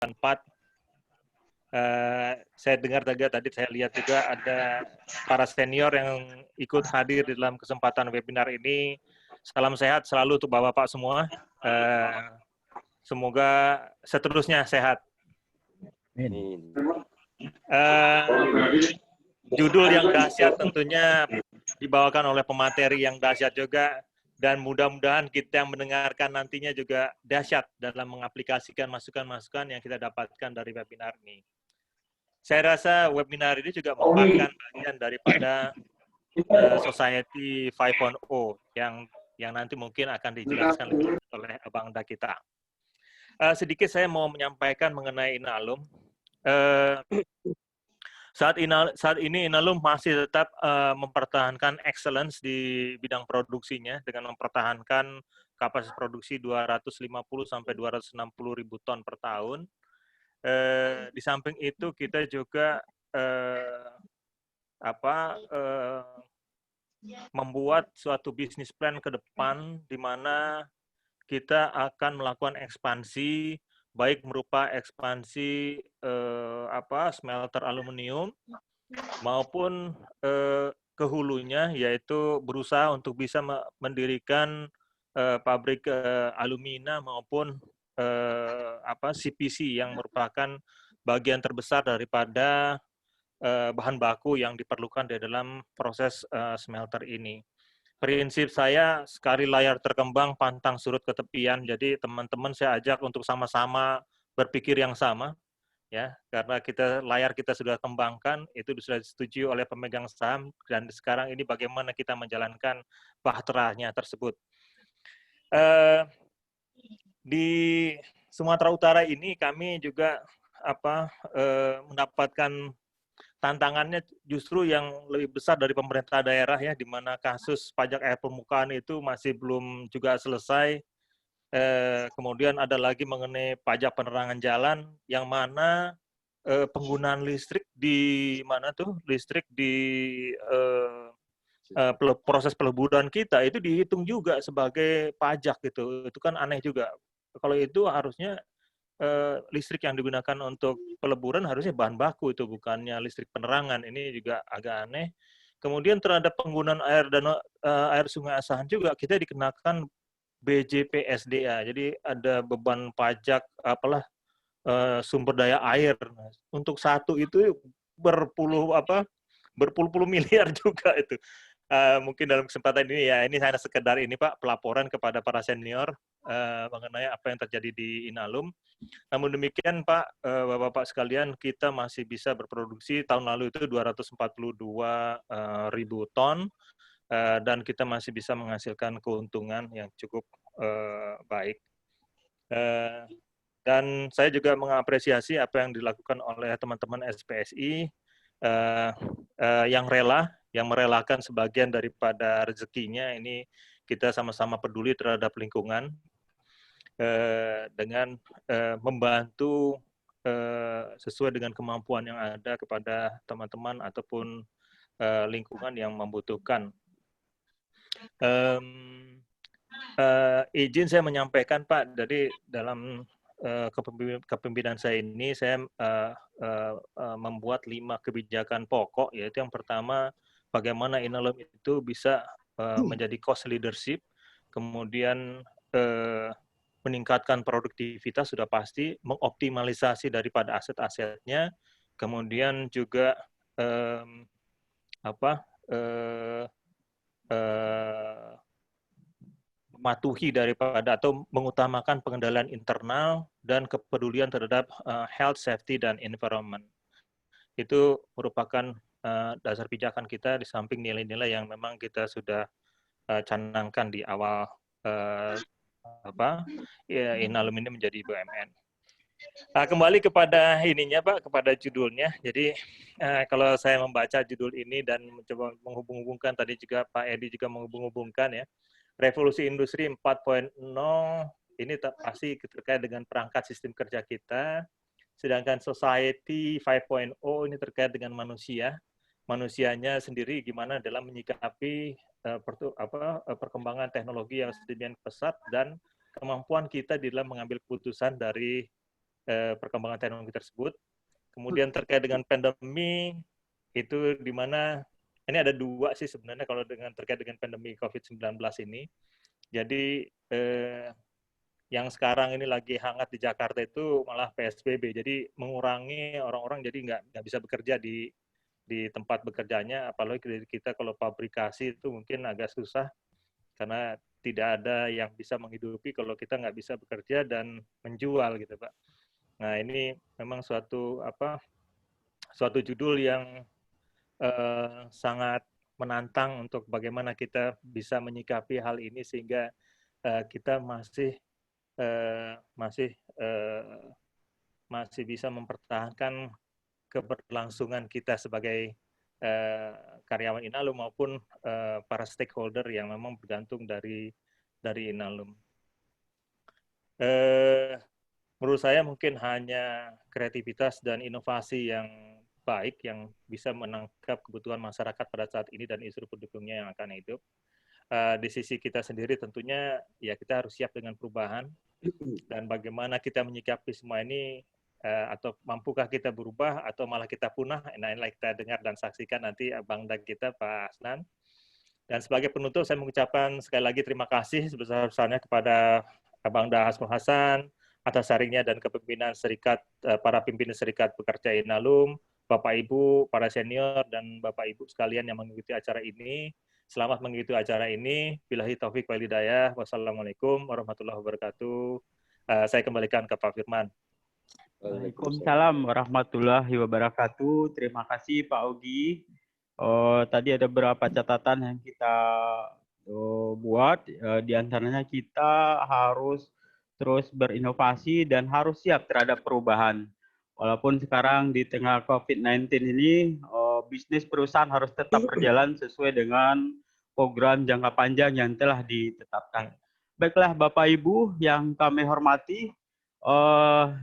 4. Saya dengar tadi saya lihat juga ada para senior yang ikut hadir di dalam kesempatan webinar ini. Salam sehat selalu untuk Bapak-Bapak semua. Semoga seterusnya sehat. Judul yang dahsyat tentunya dibawakan oleh pemateri yang dahsyat juga, dan mudah-mudahan kita yang mendengarkan nantinya juga dahsyat dalam mengaplikasikan masukan-masukan yang kita dapatkan dari webinar ini. Saya rasa webinar ini juga merupakan bagian daripada Society 5.0 yang nanti mungkin akan dijelaskan oleh Abang Da kita. Sedikit saya mau menyampaikan mengenai Inalum. Saat ini Inalum masih tetap mempertahankan excellence di bidang produksinya dengan mempertahankan kapasitas produksi 250 sampai 260 ribu ton per tahun. Di samping itu kita juga membuat suatu bisnis plan ke depan di mana kita akan melakukan ekspansi, baik berupa ekspansi smelter aluminium maupun ke hulunya, yaitu berusaha untuk bisa mendirikan pabrik alumina maupun CPC yang merupakan bagian terbesar daripada bahan baku yang diperlukan di dalam proses smelter ini. Prinsip saya, sekali layar terkembang, pantang surut ke tepian. Jadi teman-teman saya ajak untuk sama-sama berpikir yang sama, ya, karena layar kita sudah kembangkan, itu sudah disetujui oleh pemegang saham, dan sekarang ini bagaimana kita menjalankan bahteranya tersebut. Di Sumatera Utara ini kami juga mendapatkan tantangannya justru yang lebih besar dari pemerintah daerah, ya, di mana kasus pajak air permukaan itu masih belum juga selesai. Kemudian ada lagi mengenai pajak penerangan jalan, yang mana penggunaan listrik di proses peleburan kita itu dihitung juga sebagai pajak gitu. Itu kan aneh juga. Kalau itu harusnya listrik yang digunakan untuk peleburan harusnya bahan baku, itu bukannya listrik penerangan. Ini juga agak aneh. Kemudian terhadap penggunaan air sungai Asahan juga kita dikenakan BJPSDA. Jadi ada beban pajak sumber daya air. Untuk satu itu berpuluh-puluh miliar juga itu. Mungkin dalam kesempatan ini, ya, ini hanya sekedar ini Pak, pelaporan kepada para senior mengenai apa yang terjadi di Inalum. Namun demikian Pak, Bapak-Bapak sekalian, kita masih bisa berproduksi tahun lalu itu 242 ribu ton, dan kita masih bisa menghasilkan keuntungan yang cukup baik. Dan saya juga mengapresiasi apa yang dilakukan oleh teman-teman SPSI yang merelakan sebagian daripada rezekinya. Ini kita sama-sama peduli terhadap lingkungan dengan membantu sesuai dengan kemampuan yang ada kepada teman-teman ataupun lingkungan yang membutuhkan. Izin saya menyampaikan Pak, dari dalam kepemimpinan saya ini, saya membuat 5 kebijakan pokok, yaitu yang pertama, bagaimana Inalum itu bisa menjadi cost leadership, kemudian meningkatkan produktivitas sudah pasti, mengoptimalisasi daripada aset-asetnya, kemudian juga mematuhi daripada atau mengutamakan pengendalian internal dan kepedulian terhadap health, safety, dan environment. Itu merupakan dasar pijakan kita di samping nilai-nilai yang memang kita sudah canangkan di awal Inalum ini menjadi BUMN. Kembali kepada ininya Pak, kepada judulnya. Jadi kalau saya membaca judul ini dan mencoba menghubung-hubungkan, tadi juga Pak Edi juga menghubung-hubungkan, ya, revolusi industri 4.0 ini pasti terkait dengan perangkat sistem kerja kita, sedangkan society 5.0 ini terkait dengan manusia. Manusianya sendiri gimana dalam menyikapi perkembangan teknologi yang sedemikian pesat dan kemampuan kita di dalam mengambil keputusan dari perkembangan teknologi tersebut. Kemudian terkait dengan pandemi, itu di mana ini ada dua sih sebenarnya kalau terkait dengan pandemi COVID-19 ini. Jadi yang sekarang ini lagi hangat di Jakarta itu malah PSBB. Jadi mengurangi orang-orang jadi nggak bisa bekerja di tempat bekerjanya, apalagi kita kalau pabrikasi itu mungkin agak susah karena tidak ada yang bisa menghidupi kalau kita nggak bisa bekerja dan menjual gitu Pak. Nah ini memang suatu judul yang sangat menantang untuk bagaimana kita bisa menyikapi hal ini sehingga kita masih bisa mempertahankan keberlangsungan kita sebagai karyawan Inalum maupun para stakeholder yang memang bergantung dari Inalum. Menurut saya mungkin hanya kreativitas dan inovasi yang baik yang bisa menangkap kebutuhan masyarakat pada saat ini dan isu pendukungnya yang akan hidup. Di sisi kita sendiri tentunya ya kita harus siap dengan perubahan dan bagaimana kita menyikapi semua ini atau mampukah kita berubah atau malah kita punah. Nah inilah kita dengar dan saksikan nanti Bang Dan kita Pak Asnan. Dan sebagai penutup saya mengucapkan sekali lagi terima kasih sebesar-besarnya kepada Bang Hasrul Hasan atas sharingnya dan kepemimpinan para pimpinan Serikat Pekerja Inalum, Bapak Ibu, para senior dan Bapak Ibu sekalian yang mengikuti acara ini. Selamat mengikuti acara ini. Billahi taufik wal hidayah. Wassalamualaikum warahmatullahi wabarakatuh. Saya kembalikan ke Pak Firman. Waalaikumsalam warahmatullahi wabarakatuh. Terima kasih Pak Ogi. Tadi ada beberapa catatan yang kita buat. Di antaranya kita harus terus berinovasi dan harus siap terhadap perubahan. Walaupun sekarang di tengah COVID-19 ini, bisnis perusahaan harus tetap berjalan sesuai dengan program jangka panjang yang telah ditetapkan. Baiklah Bapak Ibu yang kami hormati,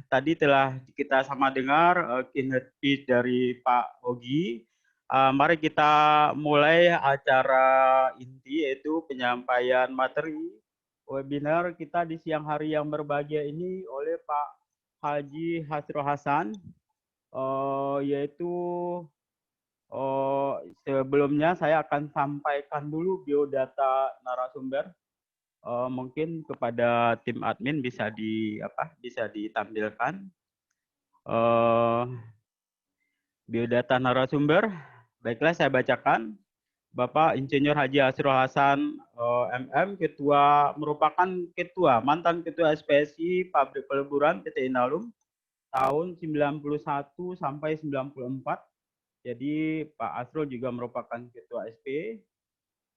tadi telah kita sama dengar keynote speech dari Pak Ogi. Mari kita mulai acara inti yaitu penyampaian materi webinar kita di siang hari yang berbahagia ini oleh Pak Haji Hasrul Hasan, yaitu sebelumnya saya akan sampaikan dulu biodata narasumber. Mungkin kepada tim admin bisa ditampilkan biodata narasumber. Baiklah, saya bacakan. Bapak Insinyur Haji Hasrul Hasan MM, mantan ketua SPSI Pabrik Peleburan PT Inalum tahun 91 sampai 94. Jadi Pak Hasrul juga merupakan ketua SP.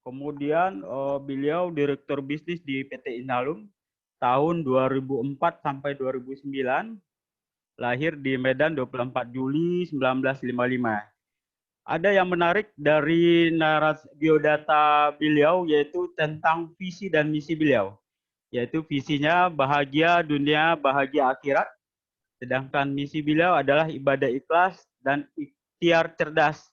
Kemudian beliau direktur bisnis di PT Inalum tahun 2004 sampai 2009. Lahir di Medan 24 Juli 1955. Ada yang menarik dari narasi biodata beliau yaitu tentang visi dan misi beliau. Yaitu visinya bahagia dunia, bahagia akhirat. Sedangkan misi beliau adalah ibadah ikhlas dan ikhtiar cerdas.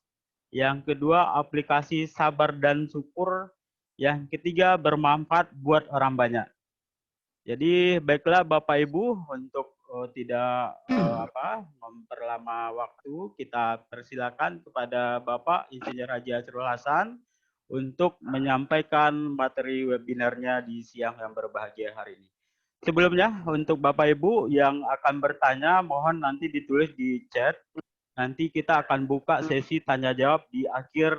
Yang kedua, aplikasi sabar dan syukur. Yang ketiga, bermanfaat buat orang banyak. Jadi baiklah Bapak Ibu, untuk tidak memperlama waktu, kita persilakan kepada Bapak Insinyur Haji Hasrul Hasan untuk menyampaikan materi webinarnya di siang yang berbahagia hari ini. Sebelumnya, untuk Bapak Ibu yang akan bertanya, mohon nanti ditulis di chat. Nanti kita akan buka sesi tanya jawab di akhir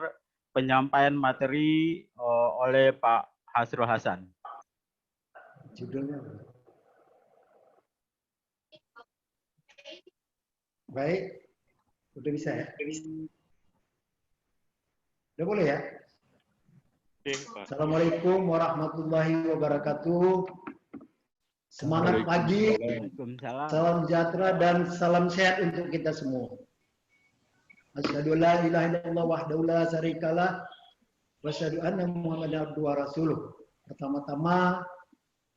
penyampaian materi oleh Pak Hasrul Hasan. Judulnya. Baik, udah bisa ya? Udah boleh ya? Assalamualaikum warahmatullahi wabarakatuh. Semangat pagi, salam sejahtera dan salam sehat untuk kita semua. Asyhadu an la ilaha illallah wahdahu la syarikalah wa asyhadu anna Muhammadan abduhu wa rasuluh. Pertama-tama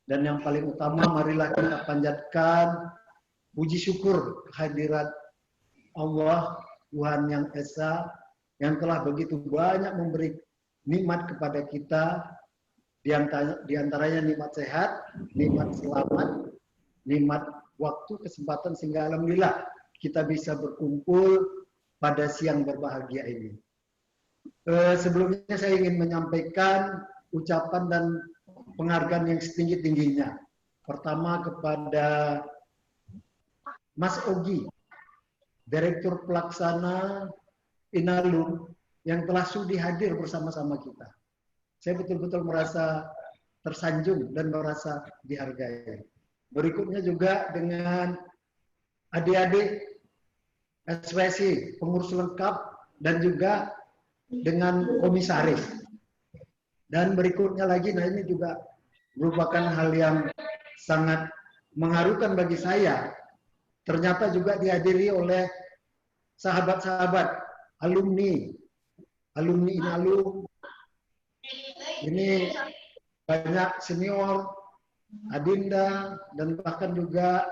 dan yang paling utama, marilah kita panjatkan puji syukur kehadirat Allah, Tuhan yang Esa, yang telah begitu banyak memberi nikmat kepada kita, di antaranya nikmat sehat, nikmat selamat, nikmat waktu, kesempatan, sehingga alhamdulillah kita bisa berkumpul pada siang berbahagia ini. Sebelumnya saya ingin menyampaikan ucapan dan penghargaan yang setinggi-tingginya. Pertama kepada Mas Ogi, Direktur Pelaksana Inalum, yang telah sudi hadir bersama-sama kita. Saya betul-betul merasa tersanjung dan merasa dihargai. Berikutnya juga dengan adik-adik SPSI, pengurus lengkap, dan juga dengan komisaris. Dan berikutnya lagi, nah ini juga merupakan hal yang sangat mengharukan bagi saya. Ternyata juga dihadiri oleh sahabat-sahabat, alumni Inalum. Ini banyak senior, adinda, dan bahkan juga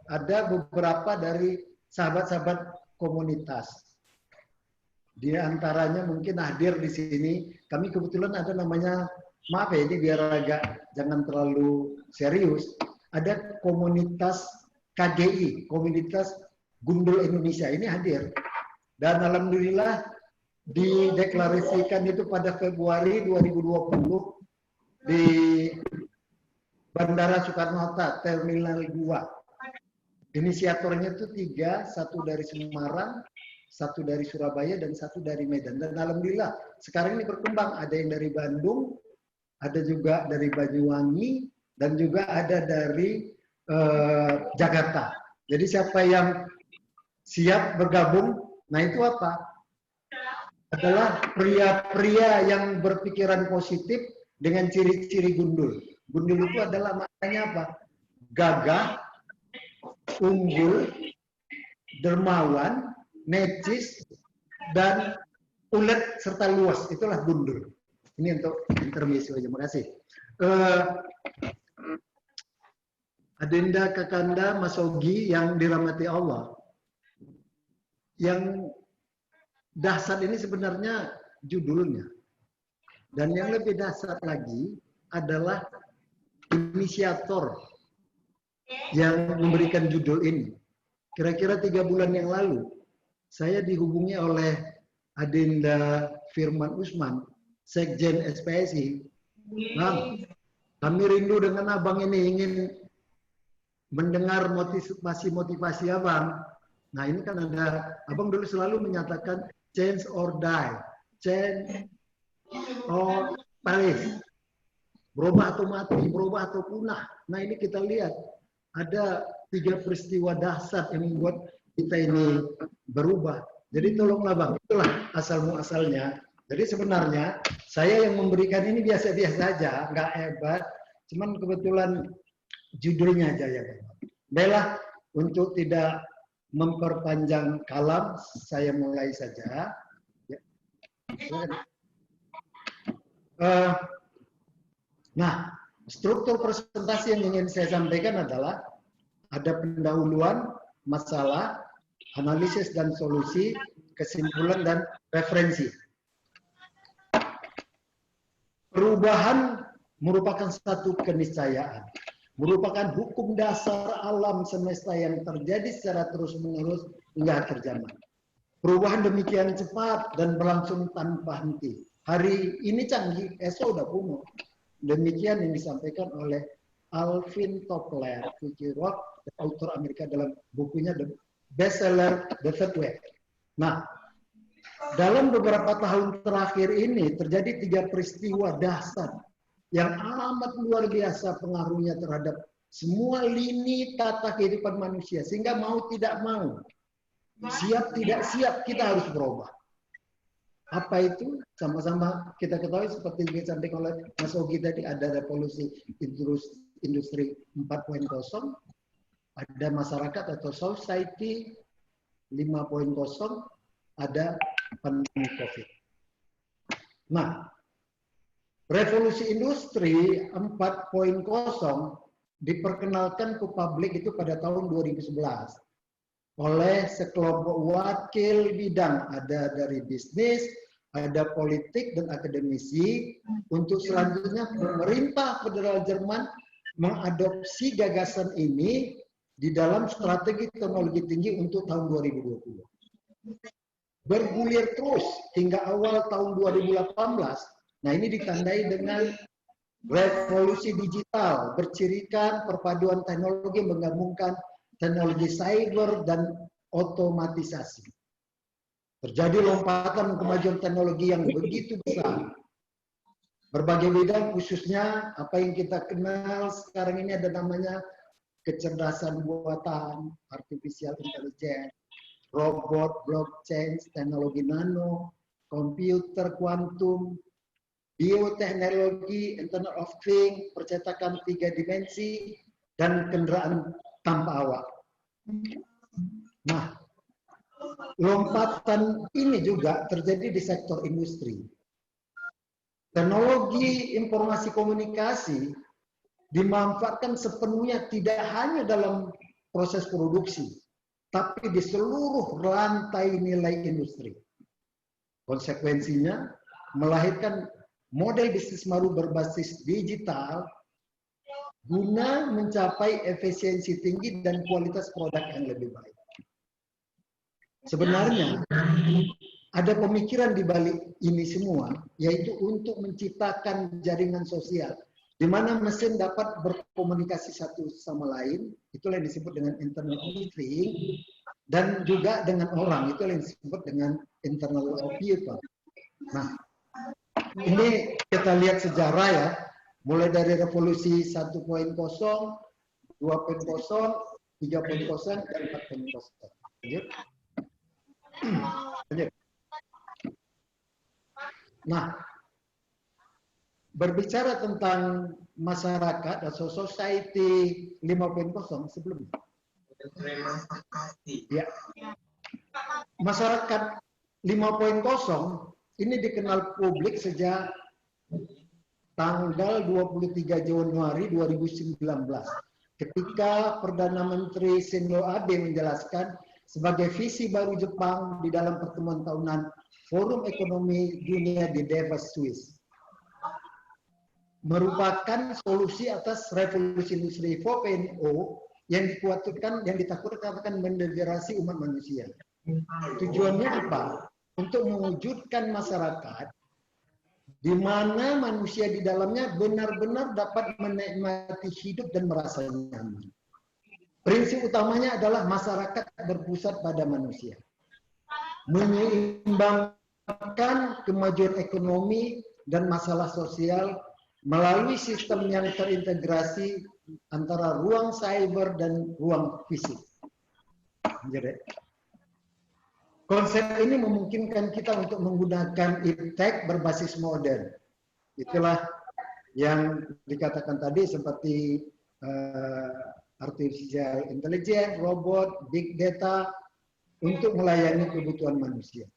ada beberapa dari sahabat-sahabat komunitas. Di antaranya mungkin hadir di sini. Kami kebetulan ada namanya, maaf ya, ini biar agak jangan terlalu serius. Ada komunitas KGI, Komunitas Gundul Indonesia, ini hadir. Dan alhamdulillah dideklarasikan itu pada Februari 2020 di Bandara Soekarno-Hatta, Terminal 2. Inisiatornya itu 3, 1 dari Semarang, 1 dari Surabaya, dan 1 dari Medan. Dan alhamdulillah sekarang ini berkembang, ada yang dari Bandung, ada juga dari Banyuwangi, dan juga ada dari Jakarta. Jadi siapa yang siap bergabung, nah itu apa? Adalah pria-pria yang berpikiran positif dengan ciri-ciri gundul. Gundul itu adalah maknanya apa? Gagah, unggul, dermawan, necis, dan ulet serta luas. Itulah gundul. Ini untuk intermezzo aja. Terima kasih. Adinda, Kakanda, Mas Ogi yang dirahmati Allah. Yang dahsyat ini sebenarnya judulnya. Dan yang lebih dahsyat lagi adalah inisiator yang memberikan judul ini. Kira-kira 3 bulan yang lalu, saya dihubungi oleh Adinda Firman Usman, Sekjen SPSI. Bang, kami rindu dengan abang ini, ingin mendengar motivasi abang. Nah ini kan ada, abang dulu selalu menyatakan change or die, change or perish, berubah atau mati, berubah atau punah. Nah ini kita lihat ada 3 peristiwa dahsyat yang membuat kita ini berubah. Jadi tolonglah bang, itulah asal muasalnya. Jadi sebenarnya saya yang memberikan ini biasa-biasa aja, nggak hebat. Cuman kebetulan judulnya aja ya bang. Baiklah, untuk tidak memperpanjang kalam, saya mulai saja. Ya. Nah, struktur presentasi yang ingin saya sampaikan adalah ada pendahuluan, masalah, analisis dan solusi, kesimpulan dan referensi. Perubahan merupakan satu keniscayaan, merupakan hukum dasar alam semesta yang terjadi secara terus-menerus hingga akhir zaman. Perubahan demikian cepat dan berlangsung tanpa henti. Hari ini canggih, esok udah kuno. Demikian yang disampaikan oleh Alvin Toffler, futurolog, autor Amerika dalam bukunya The Bestseller The Third Way. Nah, dalam beberapa tahun terakhir ini terjadi 3 peristiwa dahsyat yang amat luar biasa pengaruhnya terhadap semua lini tata kehidupan manusia, sehingga mau tidak mau, siap tidak siap, kita harus berubah. Apa itu? Sama-sama kita ketahui seperti yang disampaikan oleh Mas Ogi tadi, ada revolusi industri 4.0, ada masyarakat atau society 5.0, ada pandemi COVID. Nah, revolusi industri 4.0 diperkenalkan ke publik itu pada tahun 2011 oleh sekelompok wakil bidang, ada dari bisnis, ada politik dan akademisi, untuk selanjutnya pemerintah federal Jerman mengadopsi gagasan ini di dalam strategi teknologi tinggi untuk tahun 2020. Bergulir terus hingga awal tahun 2018. Nah, ini ditandai dengan revolusi digital, bercirikan perpaduan teknologi menggabungkan teknologi cyber dan otomatisasi. Terjadi lompatan kemajuan teknologi yang begitu besar. Berbagai bidang, khususnya apa yang kita kenal sekarang ini ada namanya kecerdasan buatan, artificial intelligence, robot, blockchain, teknologi nano, komputer kuantum, bioteknologi, Internet of Things, percetakan 3 dimensi, dan kendaraan tanpa awak. Nah, lompatan ini juga terjadi di sektor industri. Teknologi informasi komunikasi dimanfaatkan sepenuhnya tidak hanya dalam proses produksi, tapi di seluruh rantai nilai industri. Konsekuensinya, melahirkan model bisnis baru berbasis digital guna mencapai efisiensi tinggi dan kualitas produk yang lebih baik. Sebenarnya, ada pemikiran di balik ini semua, yaitu untuk menciptakan jaringan sosial, di mana mesin dapat berkomunikasi satu sama lain, itulah yang disebut dengan Internet of Things, dan juga dengan orang, itulah yang disebut dengan Internet of People. Nah, ini kita lihat sejarah ya, mulai dari revolusi 1.0, 2.0, 3.0, dan 4.0. Lanjut. Nah, berbicara tentang masyarakat atau society 5.0 sebelumnya. Ya. Masyarakat 5.0 ini dikenal publik sejak tanggal 23 Januari 2019 ketika Perdana Menteri Shinzo Abe menjelaskan sebagai visi baru Jepang di dalam pertemuan tahunan Forum Ekonomi Dunia di Davos, Swiss. Merupakan solusi atas revolusi industri 4.0 yang ditakutkan akan mendegenerasi umat manusia. Tujuannya apa? Untuk mewujudkan masyarakat di mana manusia di dalamnya benar-benar dapat menikmati hidup dan merasa nyaman. Prinsip utamanya adalah masyarakat berpusat pada manusia. Menyeimbangkan kemajuan ekonomi dan masalah sosial melalui sistem yang terintegrasi antara ruang cyber dan ruang fisik. Jadi, konsep ini memungkinkan kita untuk menggunakan iptek berbasis modern. Itulah yang dikatakan tadi seperti artificial intelligence, robot, big data untuk melayani kebutuhan manusia.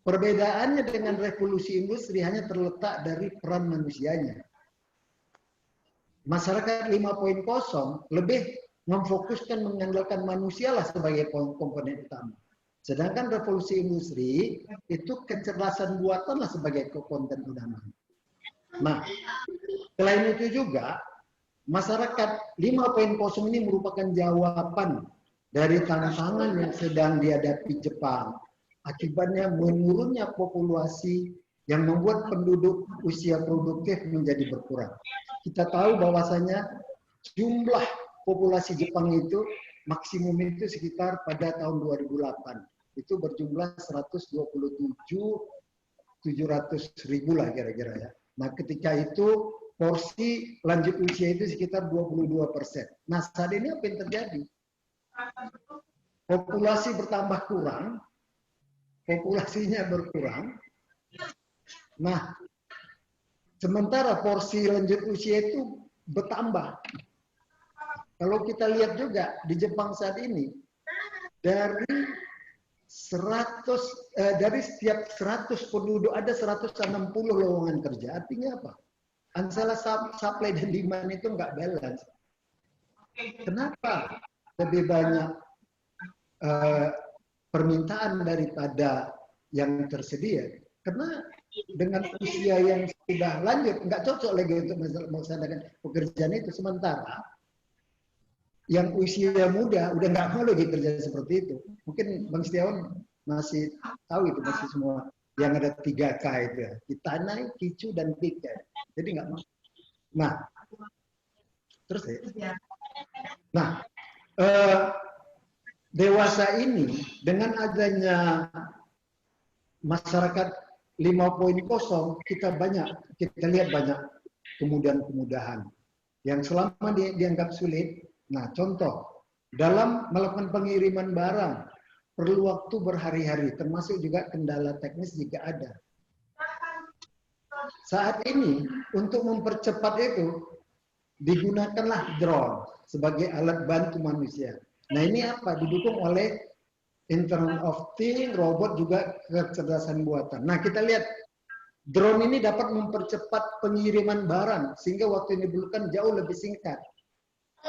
Perbedaannya dengan revolusi industri hanya terletak dari peran manusianya. Masyarakat 5.0 lebih memfokuskan mengandalkan manusialah sebagai komponen utama. Sedangkan revolusi industri itu kecerdasan buatanlah sebagai konten utama. Nah, selain itu juga masyarakat 5.0 ini merupakan jawaban dari tantangan yang sedang dihadapi Jepang. Akibatnya menurunnya populasi yang membuat penduduk usia produktif menjadi berkurang. Kita tahu bahwasanya jumlah populasi Jepang itu maksimum itu sekitar pada tahun 2008. Itu berjumlah 127.700.000 lah kira-kira ya. Nah, ketika itu porsi lanjut usia itu sekitar 22%. Nah, saat ini apa yang terjadi? Populasi bertambah kurang, populasinya berkurang. Nah, sementara porsi lanjut usia itu bertambah. Kalau kita lihat juga di Jepang saat ini, dari setiap 100 penduduk ada 160 lowongan kerja. Artinya apa? Antara supply dan demand itu nggak balance. Kenapa lebih banyak permintaan daripada yang tersedia? Karena dengan usia yang sudah lanjut nggak cocok lagi untuk melaksanakan pekerjaan itu. Sementara yang usia muda udah nggak mau lagi kerja seperti itu. Mungkin Bang Setiawan masih tahu itu, masih semua yang ada 3K itu ya, Kitanai, Kicu, dan Pik ya. Jadi nggak mau. Nah, terus ya. Nah, dewasa ini dengan adanya masyarakat 5.0 kita lihat banyak kemudahan-kemudahan yang selama dianggap sulit. Nah, contoh dalam melakukan pengiriman barang perlu waktu berhari-hari, termasuk juga kendala teknis jika ada. Saat ini untuk mempercepat itu digunakanlah drone sebagai alat bantu manusia. Nah, ini apa? Didukung oleh Internet of Things, robot, juga kecerdasan buatan. Nah, kita lihat drone ini dapat mempercepat pengiriman barang sehingga waktu yang diperlukan jauh lebih singkat.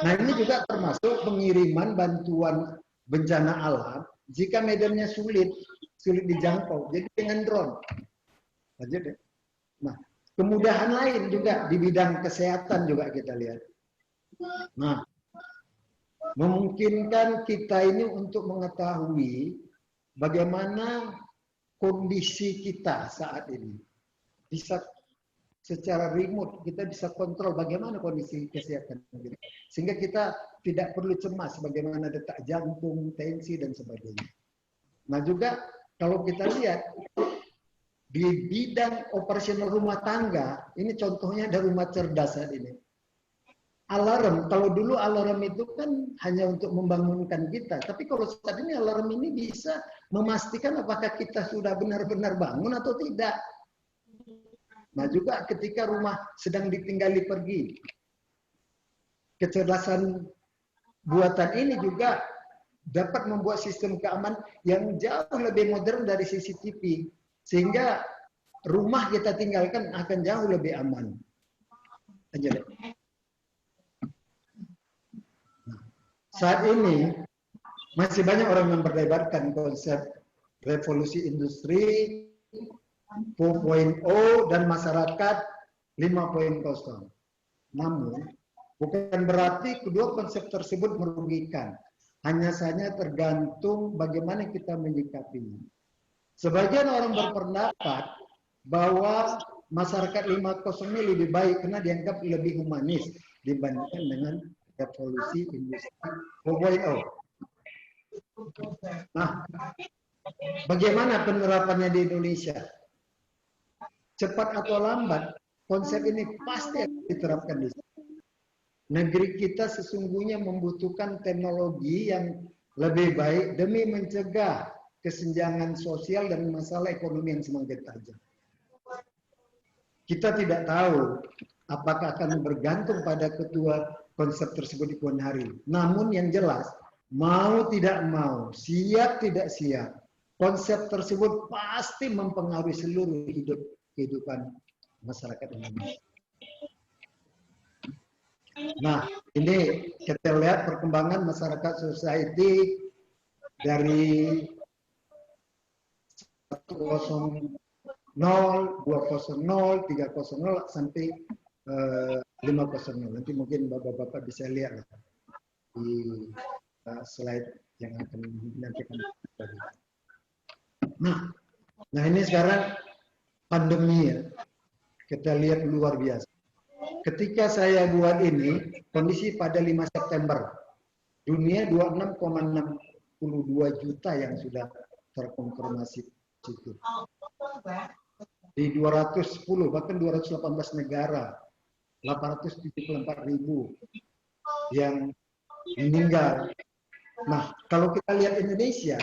Nah, ini juga termasuk pengiriman bantuan bencana alam jika medannya sulit dijangkau. Jadi dengan drone aja deh. Nah, kemudahan lain juga di bidang kesehatan juga kita lihat. Nah, memungkinkan kita ini untuk mengetahui bagaimana kondisi kita saat ini. Bisa secara remote kita bisa kontrol bagaimana kondisi kesehatan kita. Sehingga kita tidak perlu cemas bagaimana detak jantung, tensi, dan sebagainya. Nah, juga kalau kita lihat di bidang operasional rumah tangga, ini contohnya ada rumah cerdas saat ini. Alarm, kalau dulu alarm itu kan hanya untuk membangunkan kita, tapi kalau saat ini alarm ini bisa memastikan apakah kita sudah benar-benar bangun atau tidak. Nah, juga ketika rumah sedang ditinggali pergi, kecerdasan buatan ini juga dapat membuat sistem keamanan yang jauh lebih modern dari CCTV, sehingga rumah kita tinggalkan akan jauh lebih aman. Aja deh. Saat ini masih banyak orang yang memperdebatkan konsep revolusi industri 4.0 dan masyarakat 5.0. Namun, bukan berarti kedua konsep tersebut merugikan. Hanya saja tergantung bagaimana kita menyikapinya. Sebagian orang berpendapat bahwa masyarakat 5.0 ini lebih baik karena dianggap lebih humanis dibandingkan dengan revolusi industri 4.0. Nah, bagaimana penerapannya di Indonesia? Cepat atau lambat, konsep ini pasti akan diterapkan di sini. Negeri kita sesungguhnya membutuhkan teknologi yang lebih baik demi mencegah kesenjangan sosial dan masalah ekonomi yang semakin tajam. Kita tidak tahu apakah akan bergantung pada kedua konsep tersebut di kemudian hari. Namun yang jelas, mau tidak mau, siap tidak siap, konsep tersebut pasti mempengaruhi seluruh kehidupan masyarakat Indonesia. Nah, ini kita lihat perkembangan masyarakat society dari 1.0, 2.0, 3.0 sampai 5.0. Nanti mungkin bapak-bapak bisa lihat di slide yang akan nanti kami bagi. Nah ini sekarang pandemi ya, kita lihat luar biasa. Ketika saya buat ini, kondisi pada 5 September, dunia 26,62 juta yang sudah terkonfirmasi positif. Di 210, bahkan 218 negara, 874.000 yang meninggal. Nah, kalau kita lihat Indonesia,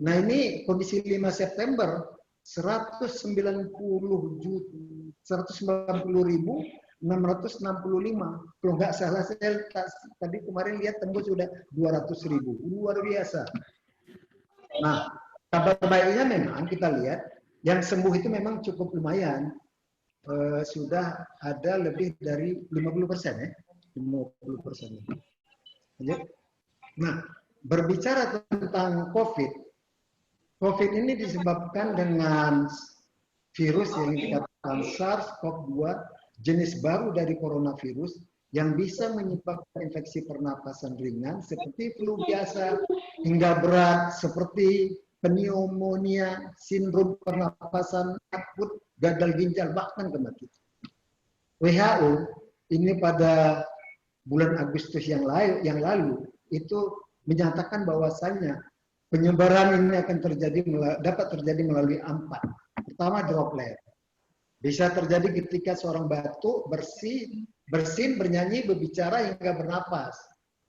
nah ini kondisi 5 September, 190.665. Kalau nggak salah saya tadi kemarin lihat tembus sudah 200.000. Luar biasa. Nah, kabar baiknya memang kita lihat yang sembuh itu memang cukup lumayan. Sudah ada lebih dari 50% ya. 50%. Nah, berbicara tentang COVID ini disebabkan dengan virus yang dikatakan SARS-CoV-2, jenis baru dari coronavirus yang bisa menyebabkan infeksi pernapasan ringan seperti flu biasa hingga berat seperti pneumonia, sindrom pernapasan akut, gagal ginjal, bahkan kematian. WHO ini pada bulan Agustus yang lalu itu menyatakan bahwasannya penyebaran ini akan dapat terjadi melalui 4. Pertama, droplet. Bisa terjadi ketika seorang batuk, bersin, bernyanyi, berbicara hingga bernapas.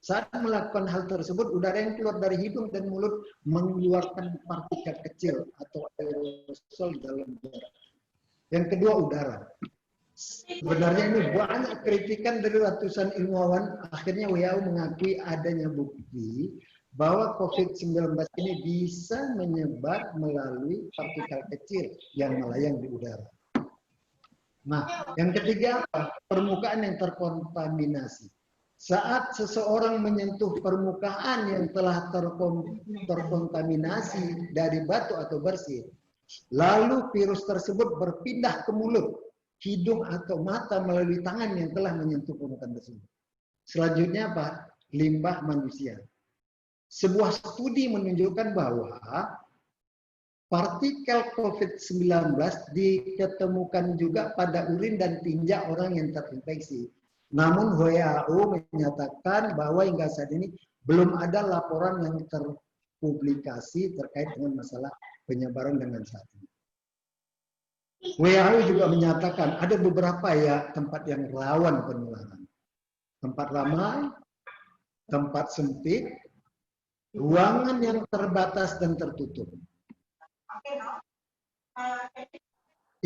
Saat melakukan hal tersebut, udara yang keluar dari hidung dan mulut mengeluarkan partikel kecil atau aerosol dalam udara. Yang kedua, udara. Sebenarnya ini banyak kritikan dari ratusan ilmuwan, akhirnya WHO mengakui adanya bukti bahwa COVID-19 ini bisa menyebar melalui partikel kecil yang melayang di udara. Nah, yang ketiga apa? Permukaan yang terkontaminasi. Saat seseorang menyentuh permukaan yang telah terkontaminasi dari batu atau bersin, lalu virus tersebut berpindah ke mulut, hidung atau mata melalui tangan yang telah menyentuh permukaan tersebut. Selanjutnya apa? Limbah manusia. Sebuah studi menunjukkan bahwa partikel COVID-19 diketemukan juga pada urin dan tinja orang yang terinfeksi. Namun WHO menyatakan bahwa hingga saat ini belum ada laporan yang terpublikasi terkait dengan masalah penyebaran dengan saat ini. WHO juga menyatakan ada beberapa tempat yang rawan penularan. Tempat ramai, tempat sempit, ruangan yang terbatas dan tertutup.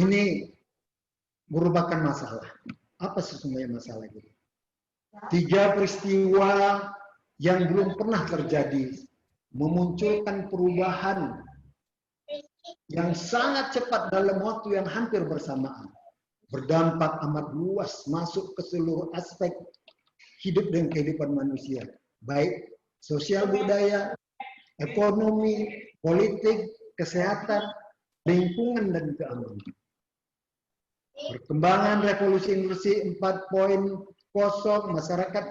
Ini merupakan masalah. Apa sesungguhnya masalah ini? 3 peristiwa yang belum pernah terjadi memunculkan perubahan yang sangat cepat dalam waktu yang hampir bersamaan. Berdampak amat luas masuk ke seluruh aspek hidup dan kehidupan manusia. Baik sosial budaya, ekonomi, politik, kesehatan, lingkungan, dan keamanan. Perkembangan revolusi industri 4.0, masyarakat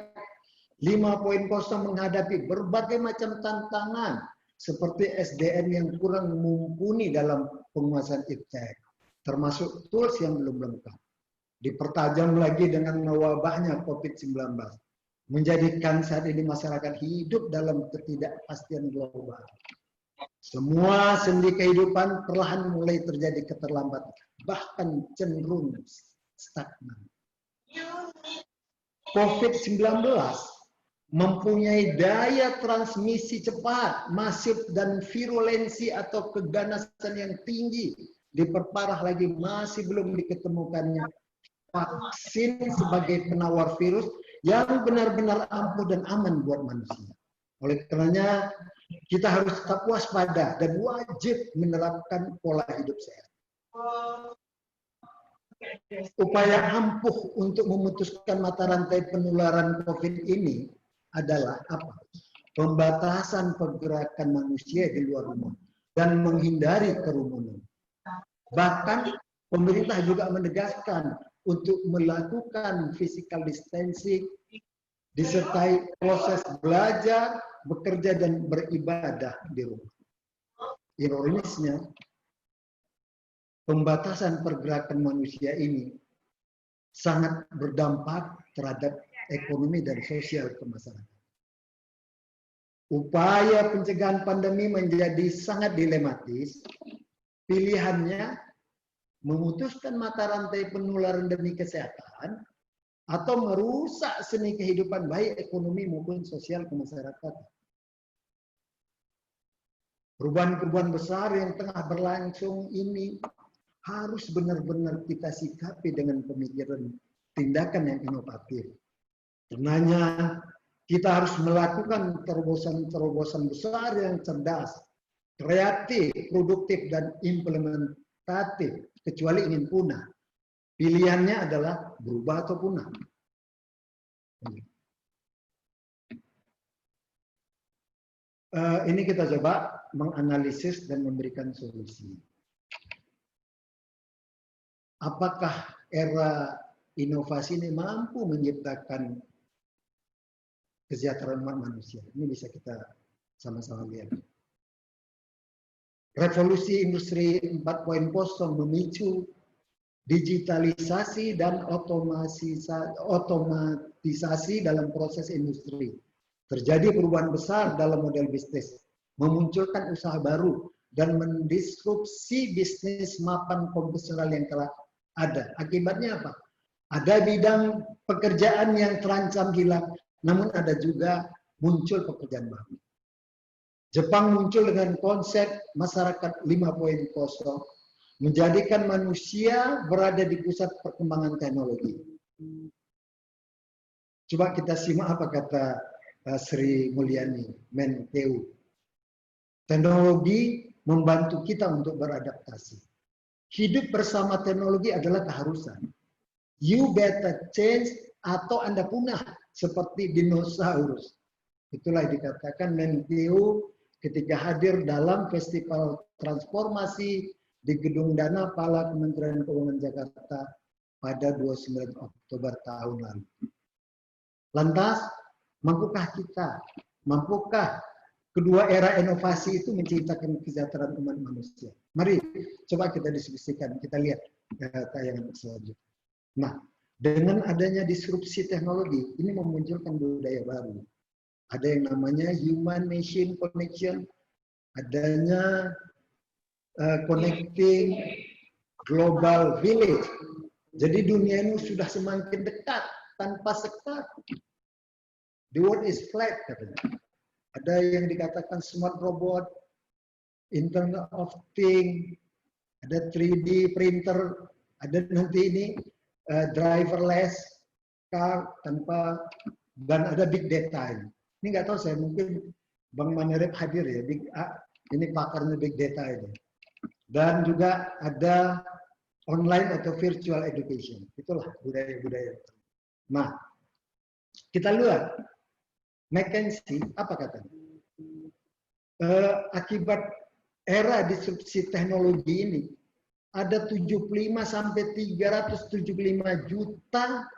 5.0 menghadapi berbagai macam tantangan seperti SDM yang kurang mumpuni dalam penguasaan iptek, termasuk tools yang belum lengkap. Dipertajam lagi dengan mewabahnya COVID-19, menjadikan saat ini masyarakat hidup dalam ketidakpastian global. Semua sendi kehidupan perlahan mulai terjadi keterlambatan, bahkan cenderung stagnan. COVID-19 mempunyai daya transmisi cepat, masif, dan virulensi atau keganasan yang tinggi. Diperparah lagi masih belum diketemukannya vaksin sebagai penawar virus yang benar-benar ampuh dan aman buat manusia. Oleh karenanya, kita harus tetap waspada dan wajib menerapkan pola hidup sehat. Upaya ampuh untuk memutuskan mata rantai penularan COVID ini adalah apa? Pembatasan pergerakan manusia di luar rumah dan menghindari kerumunan. Bahkan pemerintah juga menegaskan untuk melakukan physical distancing disertai proses belajar, bekerja, dan beribadah di rumah. Ironisnya, pembatasan pergerakan manusia ini sangat berdampak terhadap ekonomi dan sosial ke masyarakat. Upaya pencegahan pandemi menjadi sangat dilematis. Pilihannya memutuskan mata rantai penularan demi kesehatan atau merusak seni kehidupan baik ekonomi maupun sosial kemasyarakatan. Perubahan-perubahan besar yang tengah berlangsung ini harus benar-benar kita sikapi dengan pemikiran tindakan yang inovatif. Karenanya kita harus melakukan terobosan-terobosan besar yang cerdas, kreatif, produktif, dan implementatif, kecuali ingin punah. Pilihannya adalah berubah atau punah. Ini kita coba menganalisis dan memberikan solusi. apakah era inovasi ini mampu menciptakan kesejahteraan umat manusia? Ini bisa kita sama-sama lihat. Revolusi industri 4.0 memicu digitalisasi dan otomatisasi dalam proses industri. Terjadi perubahan besar dalam model bisnis, memunculkan usaha baru, dan mendisrupsi bisnis mapan konvensional yang telah ada. Akibatnya apa? Ada bidang pekerjaan yang terancam hilang, namun ada juga muncul pekerjaan baru. Jepang muncul dengan konsep masyarakat 5.0, menjadikan manusia berada di pusat perkembangan teknologi. Coba kita simak apa kata Sri Mulyani, Menkeu. Teknologi membantu kita untuk beradaptasi. Hidup bersama teknologi adalah keharusan. You better change atau Anda punah seperti dinosaurus. Itulah yang dikatakan Menkeu ketika hadir dalam festival transformasi di Gedung Dana Pala Kementerian Keuangan Jakarta pada 29 Oktober tahun lalu. Lantas, mampukah kedua era inovasi itu menciptakan kesejahteraan umat manusia? Mari coba kita diskusikan, kita lihat tayangan selanjutnya. Nah, dengan adanya disrupsi teknologi, ini memunculkan budaya baru. Ada yang namanya human machine connection, adanya connecting global village. Jadi dunia ini sudah semakin dekat tanpa sekat. The world is flat katanya. Ada yang dikatakan smart robot, Internet of Things, ada 3D printer, ada nanti ini driverless car tanpa, dan ada big data ini. Ini nggak tahu saya, mungkin Bang Manerip hadir ya, ini pakarnya big data ini. Dan juga ada online atau virtual education. Itulah budaya-budaya. Nah, kita lihat McKinsey apa katanya? Akibat era disrupsi teknologi ini, ada 75 sampai 375 juta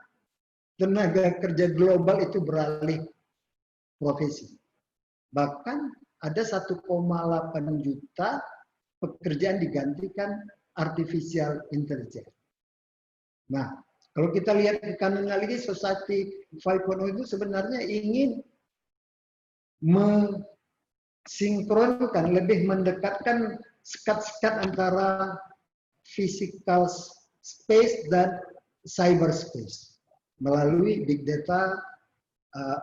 tenaga kerja global itu beralih profesi. Bahkan ada 1,8 juta pekerjaan digantikan artificial intelligence. Nah, kalau kita lihat ke kanan lagi, Society 5.0 itu sebenarnya ingin mensinkronkan, lebih mendekatkan sekat-sekat antara physical space dan cyberspace melalui big data,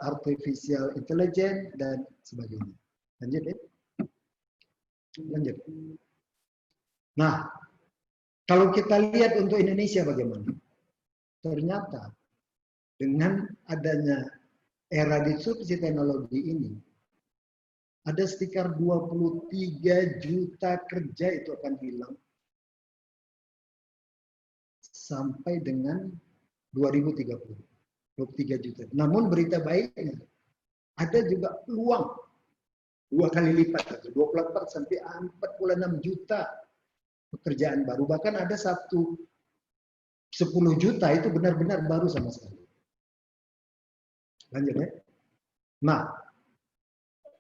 artificial intelligence, dan sebagainya. Lanjut ya. Lanjut. Nah, kalau kita lihat untuk Indonesia bagaimana? Ternyata dengan adanya era disrupsi teknologi ini, ada sekitar 23 juta kerja itu akan hilang sampai dengan 2030. 23 juta. Namun berita baiknya, ada juga peluang 2 kali lipat, 24 sampai 46 juta pekerjaan baru. Bahkan ada 10 juta itu benar-benar baru sama sekali. Lanjut ya. Nah,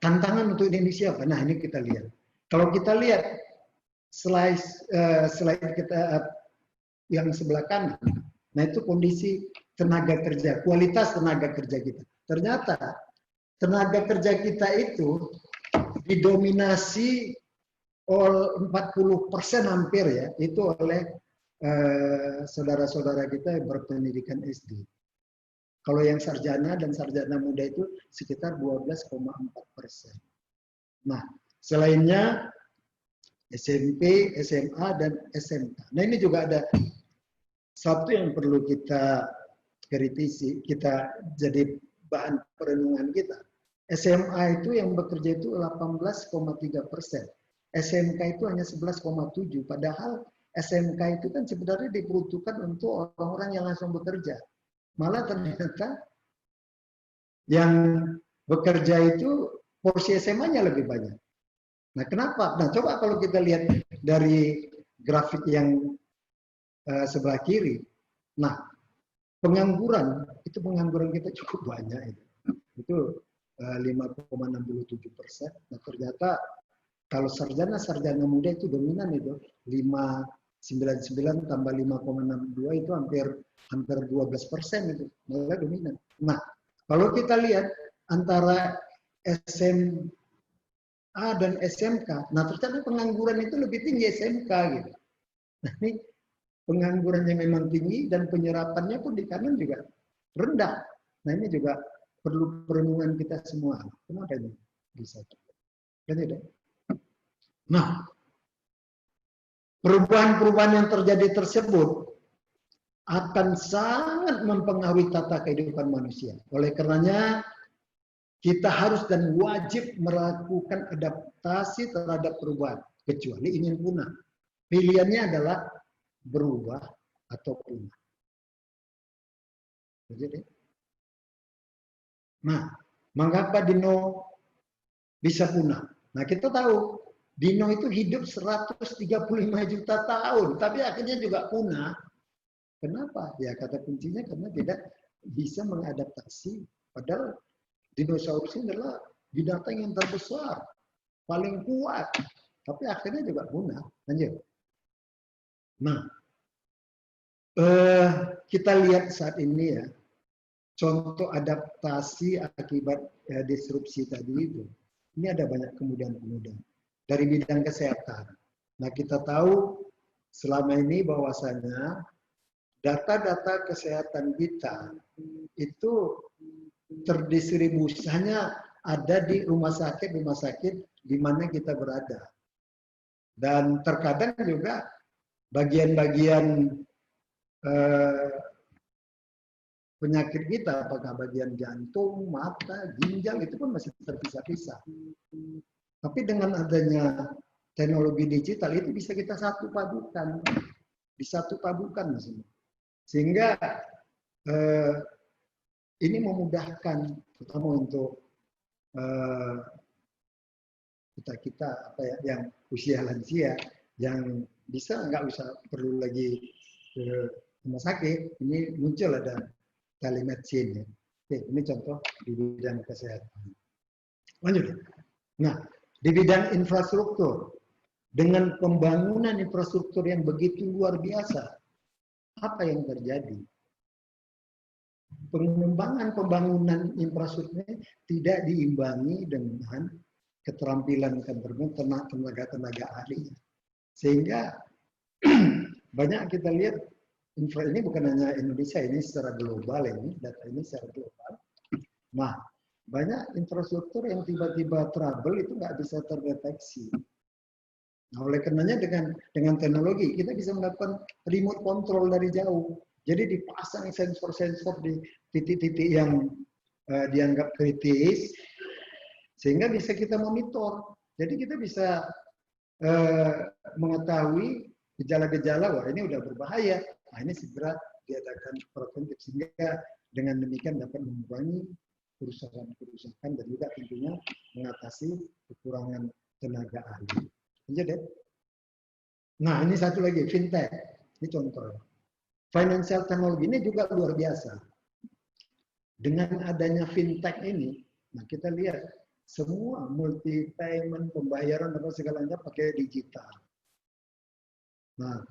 tantangan untuk Indonesia apa? Nah, ini kita lihat. Kalau kita lihat slide kita yang sebelah kanan, nah itu kondisi tenaga kerja, kualitas tenaga kerja kita. Ternyata tenaga kerja kita itu didominasi oleh 40% hampir ya, itu oleh saudara-saudara kita yang berpendidikan SD. Kalau yang sarjana dan sarjana muda itu sekitar 12,4%. Nah, selainnya SMP, SMA, dan SMK. Nah, ini juga ada satu yang perlu kita kritisi, kita jadi bahan perenungan kita. SMA itu yang bekerja itu 18,3%. SMK itu hanya 11,7%. Padahal SMK itu kan sebenarnya diperuntukkan untuk orang-orang yang langsung bekerja. Malah ternyata yang bekerja itu porsi SMA-nya lebih banyak. Nah, kenapa? Nah, coba kalau kita lihat dari grafik yang sebelah kiri. Nah, pengangguran kita cukup banyak itu 5,67%. Nah, ternyata kalau sarjana muda itu dominan itu 5,99 tambah 5,62 itu hampir 12% itu, malah dominan. Nah, kalau kita lihat antara SMA dan SMK, nah ternyata pengangguran itu lebih tinggi SMK gitu. Nah, ini penganggurannya memang tinggi dan penyerapannya pun di kanan juga rendah. Nah, ini juga perlu perenungan kita semua. Kenapa ini bisa? Nah, perubahan-perubahan yang terjadi tersebut akan sangat mempengaruhi tata kehidupan manusia. Oleh karenanya, kita harus dan wajib melakukan adaptasi terhadap perubahan, kecuali ingin punah. Pilihannya adalah berubah atau punah. Jadi, nah, mengapa dino bisa punah? Nah, kita tahu dino itu hidup 135 juta tahun, tapi akhirnya juga punah. Kenapa? Ya kata kuncinya karena tidak bisa mengadaptasi. Padahal dinosaurus ini adalah binatang yang terbesar, paling kuat, tapi akhirnya juga punah. Lanjut. Nah, kita lihat saat ini ya, contoh adaptasi akibat disrupsi tadi itu. Ini ada banyak kemudahan-kemudahan dari bidang kesehatan. Nah, kita tahu selama ini bahwasanya data-data kesehatan kita itu terdistribusi hanya ada di rumah sakit di mana kita berada. Dan terkadang juga bagian-bagian penyakit kita, apakah bagian jantung, mata, ginjal, itu pun masih terpisah-pisah. Tapi dengan adanya teknologi digital itu bisa kita satu padukan sehingga ini memudahkan terutama untuk kita apa ya, yang usia lansia yang bisa nggak usah perlu lagi ke rumah sakit, ini muncul ada telemedicine. Oke, ini contoh di bidang kesehatan. Lanjut. Nah, di bidang infrastruktur, dengan pembangunan infrastruktur yang begitu luar biasa, apa yang terjadi? Pengembangan pembangunan infrastruktur tidak diimbangi dengan keterampilan tenaga ahli. Sehingga banyak kita lihat ini bukan hanya Indonesia, ini secara global, ini data ini secara global. Nah, banyak infrastruktur yang tiba-tiba trouble itu nggak bisa terdeteksi. Nah, oleh karenanya dengan teknologi kita bisa melakukan remote control dari jauh. Jadi dipasang sensor-sensor di titik-titik yang dianggap kritis, sehingga bisa kita monitor. Jadi kita bisa mengetahui gejala-gejala, wah ini udah berbahaya. Nah, ini segera diadakan preventif, sehingga dengan demikian dapat mengurangi kerusakan-kerusakan dan juga tentunya mengatasi kekurangan tenaga ahli. Jadi, nah ini satu lagi, fintech. Ini contoh. Financial technology ini juga luar biasa. Dengan adanya fintech ini, nah kita lihat semua multi payment, pembayaran apa segalanya pakai digital. Nah,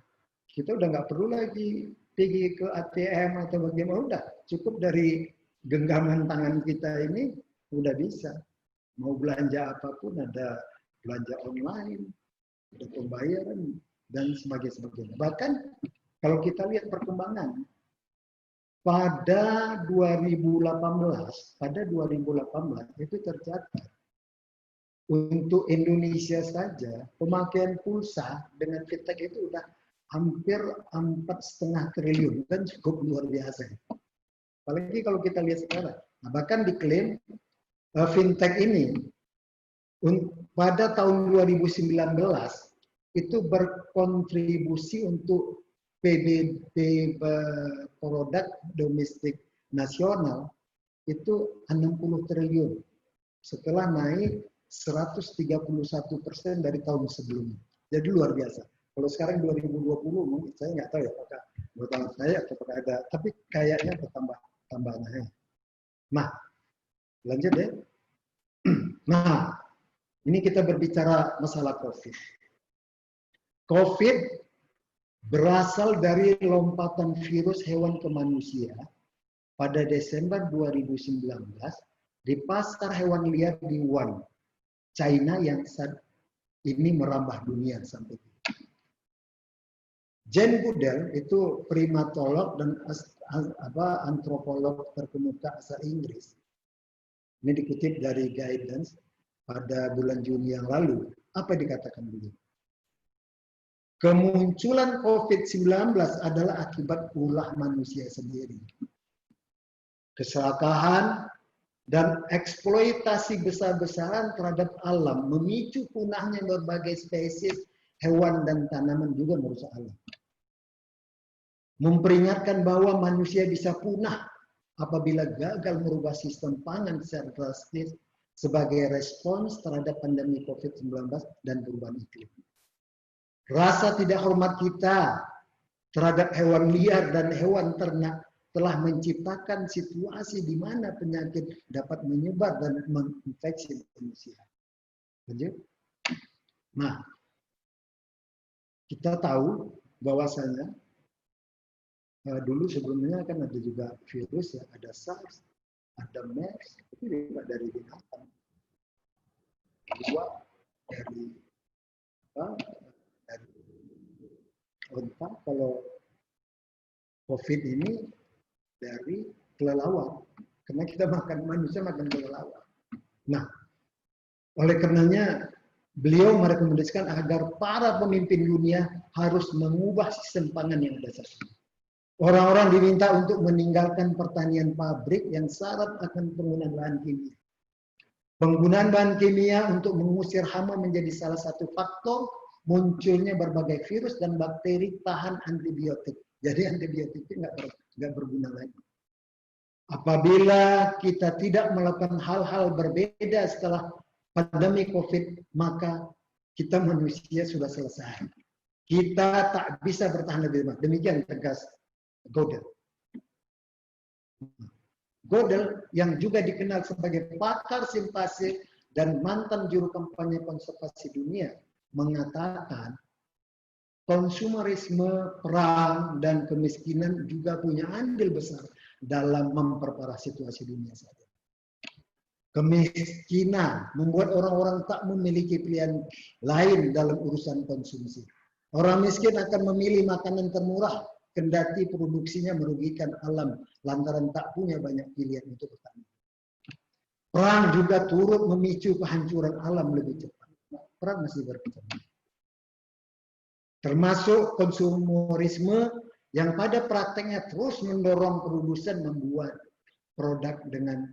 kita udah nggak perlu lagi pergi ke ATM atau bagaimana, udah cukup dari genggaman tangan kita ini udah bisa. Mau belanja apapun ada belanja online, ada pembayaran dan sebagainya. Bahkan kalau kita lihat perkembangan pada 2018 itu tercatat untuk Indonesia saja pemakaian pulsa dengan fintech itu udah hampir 4,5 triliun, kan cukup luar biasa. Apalagi kalau kita lihat sekarang. Nah, bahkan diklaim fintech ini pada tahun 2019 itu berkontribusi untuk PDB produk domestik nasional itu 60 triliun setelah naik 131% dari tahun sebelumnya. Jadi luar biasa. Kalau sekarang 2020 mungkin saya nggak tahu ya apakah bertambah saya atau apakah ada, tapi kayaknya bertambah naik. Nah, lanjut ya. Nah, ini kita berbicara masalah COVID. COVID berasal dari lompatan virus hewan ke manusia pada Desember 2019 di pasar hewan liar di Wuhan, China yang saat ini merambah dunia sampai ini. Jane Goodall itu primatolog dan antropolog terkemuka asal Inggris. Ini dikutip dari Guidance pada bulan Juni yang lalu. Apa dikatakan beliau? Kemunculan COVID-19 adalah akibat ulah manusia sendiri. Keserakahan dan eksploitasi besar-besaran terhadap alam memicu punahnya berbagai spesies hewan dan tanaman juga merusak alam. Memperingatkan bahwa manusia bisa punah apabila gagal merubah sistem pangan secara drastis sebagai respons terhadap pandemi COVID-19 dan perubahan iklim. Rasa tidak hormat kita terhadap hewan liar dan hewan ternak telah menciptakan situasi di mana penyakit dapat menyebar dan menginfeksi manusia. Lanjut. Nah, kita tahu bahwasanya dulu sebelumnya kan ada juga virus ya, ada SARS, ada MERS, itu juga dari binatang. Kedua dari unta. Kalau COVID ini dari kelelawar, karena kita manusia makan kelelawar. Nah, oleh karenanya beliau merekomendasikan agar para pemimpin dunia harus mengubah sistem pangan yang ada saat ini. Orang-orang diminta untuk meninggalkan pertanian pabrik yang syarat akan penggunaan bahan kimia. Penggunaan bahan kimia untuk mengusir hama menjadi salah satu faktor munculnya berbagai virus dan bakteri tahan antibiotik. Jadi antibiotik itu nggak berguna lagi. Apabila kita tidak melakukan hal-hal berbeda setelah pandemi COVID, maka kita manusia sudah selesai. Kita tak bisa bertahan lebih lama. Demikian tegas Goodall. Goodall yang juga dikenal sebagai pakar simpasi dan mantan juru kampanye konservasi dunia mengatakan konsumerisme, perang, dan kemiskinan juga punya andil besar dalam memperparah situasi dunia saat ini. Kemiskinan membuat orang-orang tak memiliki pilihan lain dalam urusan konsumsi. Orang miskin akan memilih makanan termurah, kendati produksinya merugikan alam lantaran tak punya banyak pilihan untuk bertani. Perang juga turut memicu kehancuran alam lebih cepat. Perang masih berkecamuk. Termasuk konsumerisme yang pada prakteknya terus mendorong produsen membuat produk dengan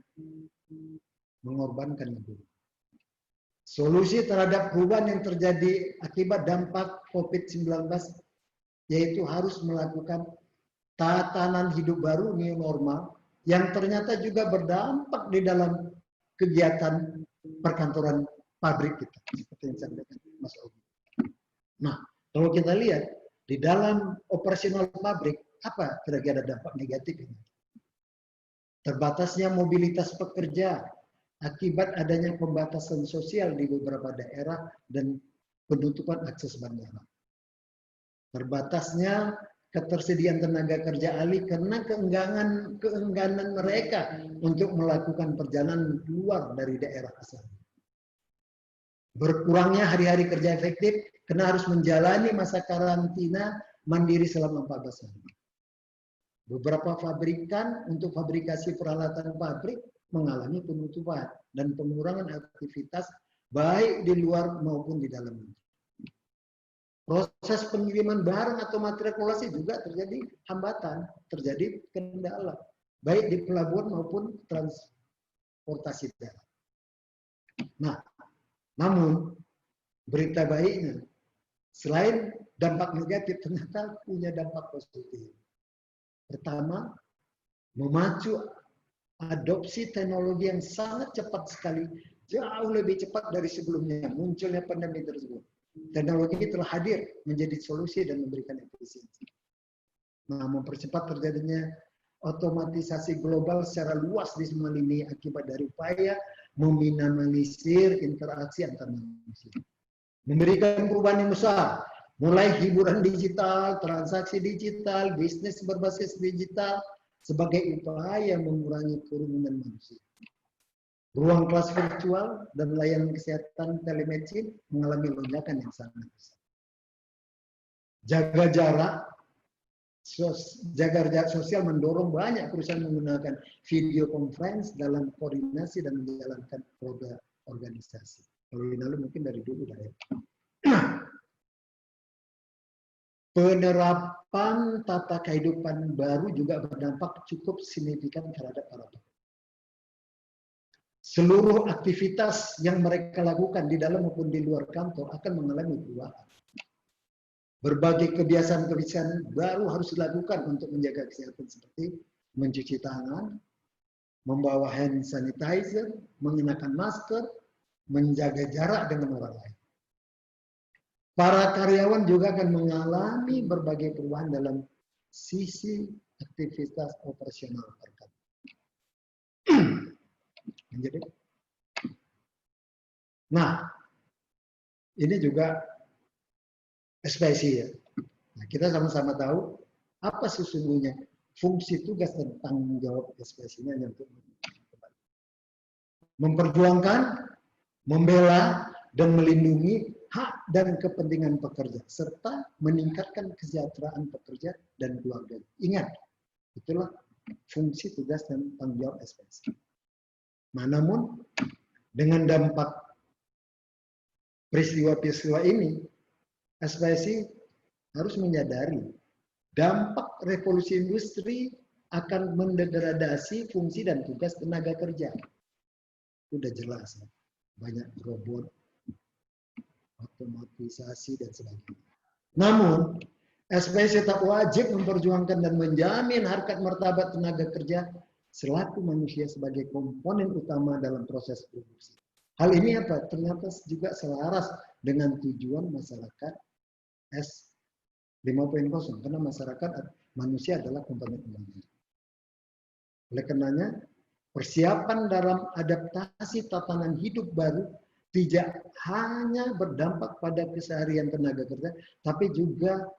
mengorbankan lingkungan. Solusi terhadap perubahan yang terjadi akibat dampak COVID-19 yaitu harus melakukan tatanan hidup baru new normal yang ternyata juga berdampak di dalam kegiatan perkantoran pabrik kita seperti yang disampaikan Mas Ogi. Nah, kalau kita lihat di dalam operasional pabrik apa kira-kira dampak negatifnya? Terbatasnya mobilitas pekerja akibat adanya pembatasan sosial di beberapa daerah dan penutupan akses bandara. Terbatasnya ketersediaan tenaga kerja ahli karena keengganan mereka untuk melakukan perjalanan keluar dari daerah asal. Berkurangnya hari-hari kerja efektif karena harus menjalani masa karantina mandiri selama 14 hari. Beberapa pabrikan untuk fabrikasi peralatan pabrik mengalami penutupan dan pengurangan aktivitas baik di luar maupun di dalam negeri. Proses pengiriman barang atau material produksi juga terjadi hambatan, terjadi kendala, baik di pelabuhan maupun transportasi darat. Nah, namun berita baiknya, selain dampak negatif, ternyata punya dampak positif. Pertama, memacu adopsi teknologi yang sangat cepat sekali, jauh lebih cepat dari sebelumnya munculnya pandemi tersebut. teknologi telah hadir menjadi solusi dan memberikan efisiensi. Nah, mempercepat terjadinya otomatisasi global secara luas di semua lini akibat dari upaya meminimalisir interaksi antar manusia. Memberikan perubahan yang besar, mulai hiburan digital, transaksi digital, bisnis berbasis digital, sebagai upaya mengurangi kerumunan manusia. Ruang kelas virtual dan layanan kesehatan telemedicine mengalami lonjakan yang sangat besar. Jaga jarak sosial mendorong banyak perusahaan menggunakan video conference dalam koordinasi dan menjalankan roda organisasi. Kalau Inalu mungkin dari dulu ya. Penerapan tata kehidupan baru juga berdampak cukup signifikan terhadap para pekerja. Seluruh aktivitas yang mereka lakukan di dalam maupun di luar kantor akan mengalami perubahan. Berbagai kebiasaan-kebiasaan baru harus dilakukan untuk menjaga kesehatan seperti mencuci tangan, membawa hand sanitizer, mengenakan masker, menjaga jarak dengan orang lain. Para karyawan juga akan mengalami berbagai perubahan dalam sisi aktivitas operasional mereka. Nah, ini juga SPSI ya. Nah, kita sama-sama tahu apa sesungguhnya fungsi tugas dan tanggung jawab SPSI-nya yang memperjuangkan, membela, dan melindungi hak dan kepentingan pekerja, serta meningkatkan kesejahteraan pekerja dan keluarga. Ingat, itulah fungsi tugas dan tanggung jawab SPSI. Nah, namun dengan dampak peristiwa-peristiwa ini, SPSI harus menyadari dampak revolusi industri akan mendegradasi fungsi dan tugas tenaga kerja. Sudah jelas, banyak robot, otomatisasi, dan sebagainya. Namun, SPSI tetap wajib memperjuangkan dan menjamin harkat martabat tenaga kerja selaku manusia sebagai komponen utama dalam proses produksi. Hal ini apa? Ternyata juga selaras dengan tujuan masyarakat S5.0, karena masyarakat manusia adalah komponen utama. Oleh karenanya, persiapan dalam adaptasi tatanan hidup baru tidak hanya berdampak pada keseharian tenaga kerja, tapi juga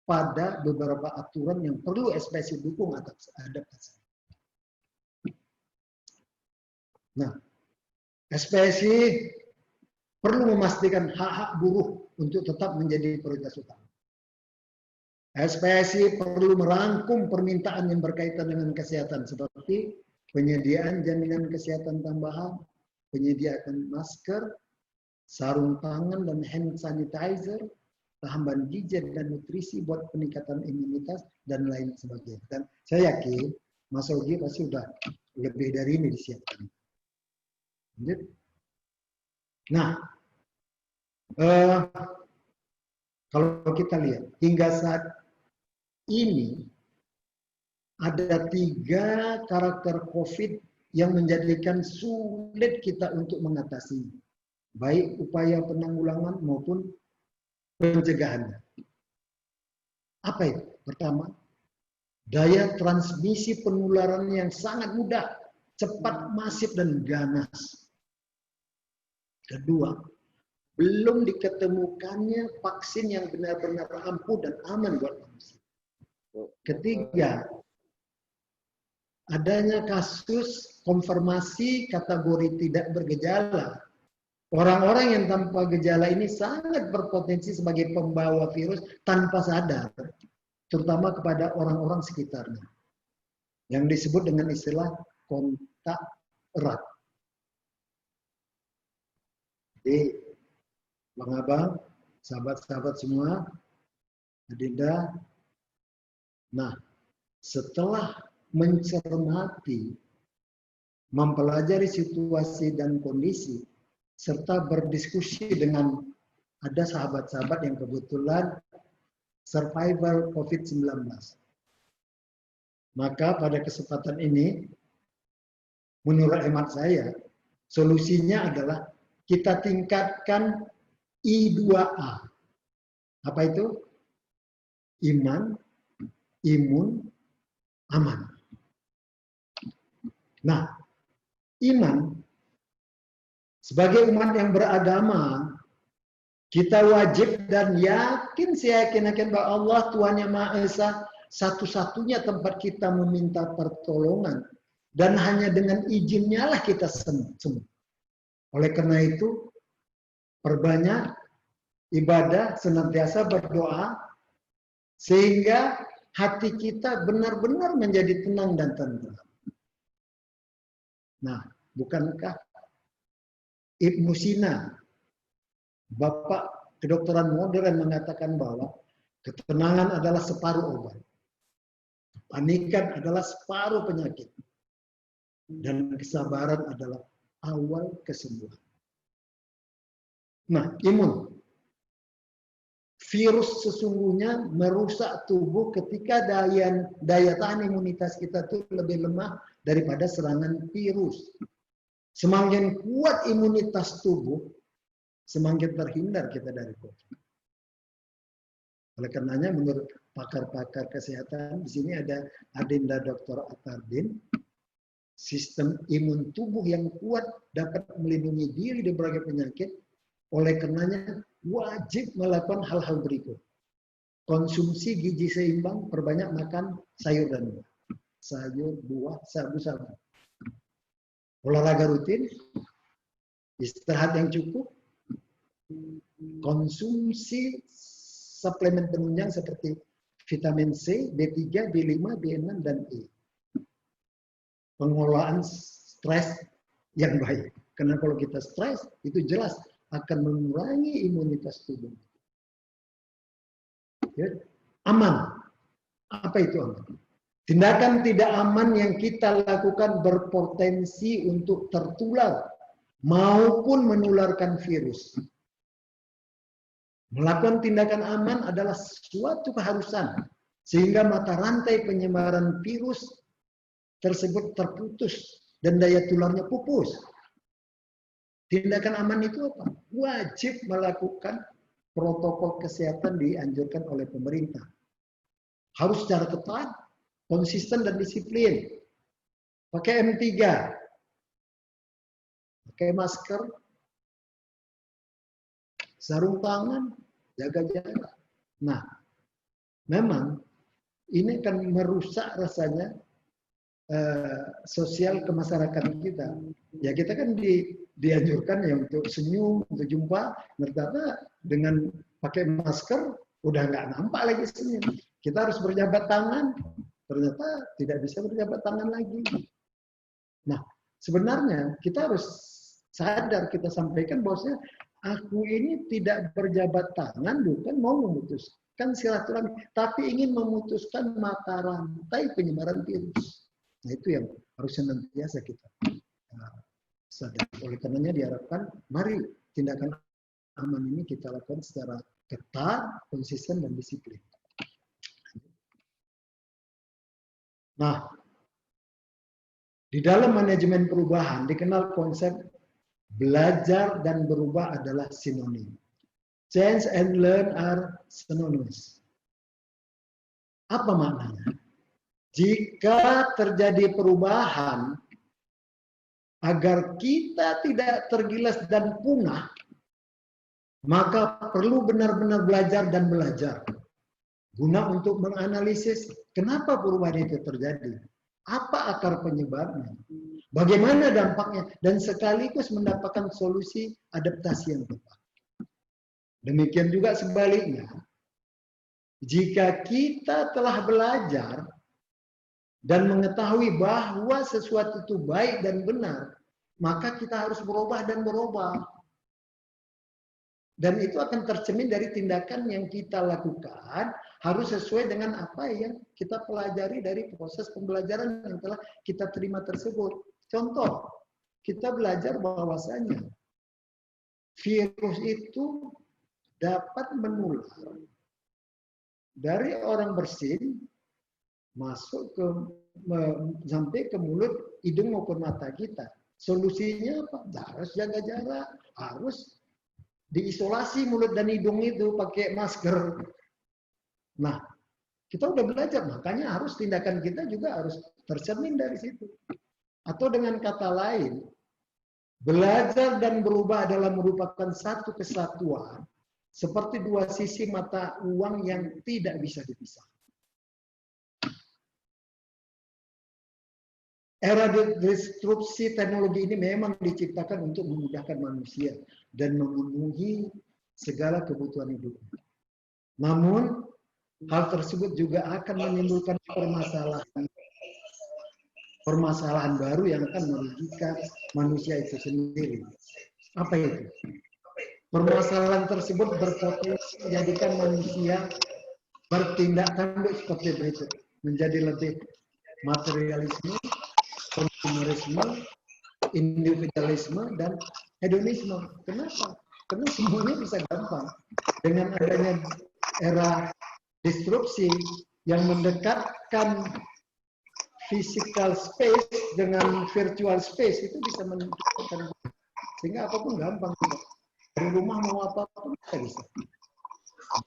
pada beberapa aturan yang perlu SPSI dukung atas adaptasi. Nah, SPSI perlu memastikan hak-hak buruh untuk tetap menjadi prioritas utama. SPSI perlu merangkum permintaan yang berkaitan dengan kesehatan seperti penyediaan jaminan kesehatan tambahan, penyediaan masker, sarung tangan dan hand sanitizer, tambahan gizi dan nutrisi buat peningkatan imunitas, dan lain sebagainya. Dan saya yakin Mas Ogi pasti sudah lebih dari ini disiapkan. Nah, kalau kita lihat hingga saat ini ada 3 karakter COVID yang menjadikan sulit kita untuk mengatasi, baik upaya penanggulangan maupun pencegahannya. Apa itu? Pertama, daya transmisi penularan yang sangat mudah, cepat, masif, dan ganas. Kedua, belum diketemukannya vaksin yang benar-benar ampuh dan aman buat manusia. Ketiga, adanya kasus konfirmasi kategori tidak bergejala. Orang-orang yang tanpa gejala ini sangat berpotensi sebagai pembawa virus tanpa sadar, terutama kepada orang-orang sekitarnya, yang disebut dengan istilah kontak erat. Jadi, Bang Abang, sahabat-sahabat semua, Adinda, nah, setelah mencermati, mempelajari situasi dan kondisi, serta berdiskusi dengan ada sahabat-sahabat yang kebetulan survivor COVID-19. Maka pada kesempatan ini, menurut hemat saya, solusinya adalah kita tingkatkan I2A. Apa itu? Iman, imun, aman. Nah, iman sebagai umat yang beragama, kita wajib dan yakin, seyakin-yakin bahwa Allah Tuhan Yang Maha Esa, satu-satunya tempat kita meminta pertolongan. Dan hanya dengan izinnya lah kita sembuh. Oleh karena itu, perbanyak ibadah, senantiasa berdoa, sehingga hati kita benar-benar menjadi tenang dan tentram. Nah, bukankah Ibnu Sina, Bapak kedokteran modern, mengatakan bahwa ketenangan adalah separuh obat. Kepanikan adalah separuh penyakit. Dan kesabaran adalah awal kesembuhan. Nah, imun. Virus sesungguhnya merusak tubuh ketika daya tahan imunitas kita itu lebih lemah daripada serangan virus. Semakin kuat imunitas tubuh, semakin terhindar kita dari COVID. Oleh karenanya, menurut pakar-pakar kesehatan, di sini ada Adinda Dr. Atardin, sistem imun tubuh yang kuat dapat melindungi diri dari berbagai penyakit. Oleh karenanya, wajib melakukan hal-hal berikut. Konsumsi gizi seimbang, perbanyak makan sayur dan buah. Sayur, buah, sabu-sabu. Olahraga rutin, istirahat yang cukup, konsumsi suplemen penunjang seperti vitamin C, B3, B5, B6, dan E. Pengelolaan stres yang baik. Karena kalau kita stres, itu jelas akan mengurangi imunitas tubuh. Ya. Aman. Apa itu aman? Tindakan tidak aman yang kita lakukan berpotensi untuk tertular maupun menularkan virus. Melakukan tindakan aman adalah suatu keharusan, sehingga mata rantai penyebaran virus tersebut terputus dan daya tularnya pupus. Tindakan aman itu apa? Wajib melakukan protokol kesehatan dianjurkan oleh pemerintah. Harus secara ketat, konsisten dan disiplin. Pakai M3, pakai masker, sarung tangan, jaga jarak. Nah, memang ini akan merusak rasanya sosial kemasyarakatan kita. Ya kita kan dianjurkan ya untuk senyum, untuk jumpa, ternyata dengan pakai masker udah nggak nampak lagi senyum. Kita harus berjabat tangan, ternyata tidak bisa berjabat tangan lagi. Nah, sebenarnya kita harus sadar, kita sampaikan bahwasanya aku ini tidak berjabat tangan bukan mau memutuskan silaturahmi, tapi ingin memutuskan mata rantai penyebaran virus. Nah, itu yang harus senantiasa kita sadar. Oleh karenanya diharapkan, mari tindakan aman ini kita lakukan secara ketat, konsisten, dan disiplin. Nah, di dalam manajemen perubahan dikenal konsep belajar dan berubah adalah sinonim. Change and learn are synonymous. Apa maknanya? Jika terjadi perubahan, agar kita tidak tergilas dan punah, maka perlu benar-benar belajar dan belajar. Guna untuk menganalisis kenapa perubahan itu terjadi. Apa akar penyebabnya? Bagaimana dampaknya? Dan sekaligus mendapatkan solusi adaptasi yang tepat. Demikian juga sebaliknya. Jika kita telah belajar dan mengetahui bahwa sesuatu itu baik dan benar, maka kita harus berubah dan berubah. Dan itu akan tercermin dari tindakan yang kita lakukan, harus sesuai dengan apa yang kita pelajari dari proses pembelajaran yang telah kita terima tersebut. Contoh, kita belajar bahwasanya virus itu dapat menular dari orang bersin masuk ke sampai ke mulut, hidung maupun mata kita. Solusinya apa? Harus jaga jarak, harus diisolasi mulut dan hidung itu pakai masker. Nah, kita udah belajar, makanya harus tindakan kita juga harus tercermin dari situ. Atau dengan kata lain, belajar dan berubah adalah merupakan satu kesatuan, seperti dua sisi mata uang yang tidak bisa dipisah. Era disrupsi teknologi ini memang diciptakan untuk memudahkan manusia dan memenuhi segala kebutuhan hidup. Namun, hal tersebut juga akan menimbulkan permasalahan baru yang akan merugikan manusia itu sendiri. Apa itu? Permasalahan tersebut berpotensi menjadikan manusia bertindak tanduk seperti berikut. Menjadi lebih materialisme, konsumerisme, individualisme, dan hedonisme. Kenapa? Karena semuanya bisa gampang. Dengan adanya era disrupsi yang mendekatkan physical space dengan virtual space, itu bisa mendekatkan. Sehingga apapun gampang. Dari rumah mau apapun bisa.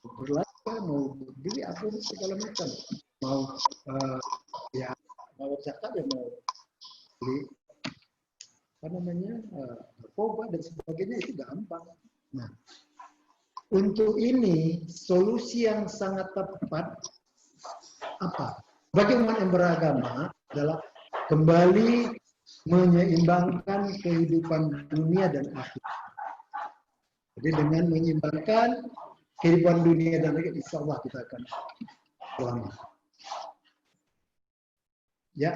Mau berlanja, mau beli apa segala macam. Mau ya mau zakat ya mau beli apa namanya narkoba dan sebagainya, itu gampang. Nah, untuk ini solusi yang sangat tepat apa? Bagi umat yang beragama adalah kembali menyeimbangkan kehidupan dunia dan akhirat. Jadi dengan menyeimbangkan kehidupan dunia dan akhirat, insya Allah kita akan selamat. Ya.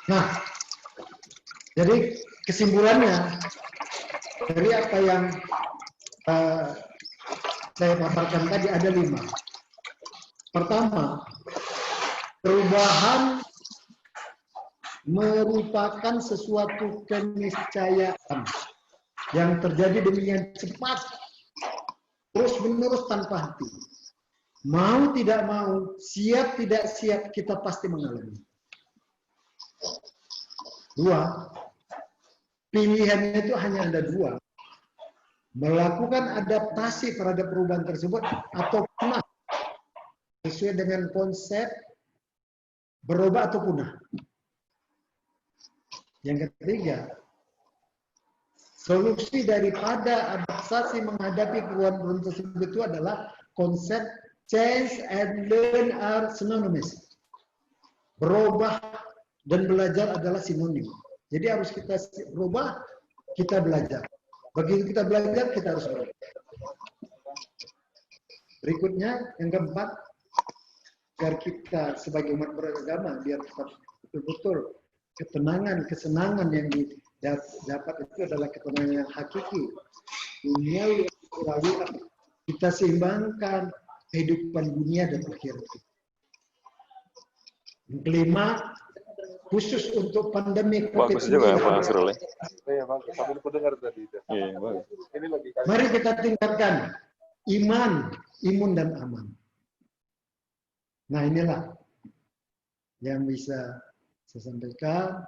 Nah, jadi kesimpulannya dari apa yang saya paparkan tadi ada 5. Pertama, perubahan merupakan sesuatu keniscayaan yang terjadi demikian cepat, terus-menerus tanpa henti. Mau tidak mau, siap tidak siap, kita pasti mengalami. 2, pilihannya itu hanya ada 2. Melakukan adaptasi terhadap perubahan tersebut atau punah. Sesuai dengan konsep berubah atau punah. Yang ketiga, solusi daripada adaptasi menghadapi perubahan tersebut itu adalah konsep change and learn are synonymous. Berubah dan belajar adalah sinonim. Jadi harus kita berubah, kita belajar. Begitu kita belajar, kita harus berubah. Berikutnya, yang keempat, agar kita sebagai umat beragama, biar tetap betul-betul ketenangan, kesenangan yang didapat itu adalah ketenangan yang hakiki. Dunia kita seimbangkan kehidupan dunia dan akhirat. Yang kelima, khusus untuk pandemi COVID-19. Mari kita tingkatkan iman, imun, dan aman. Nah, inilah yang bisa saya sampaikan.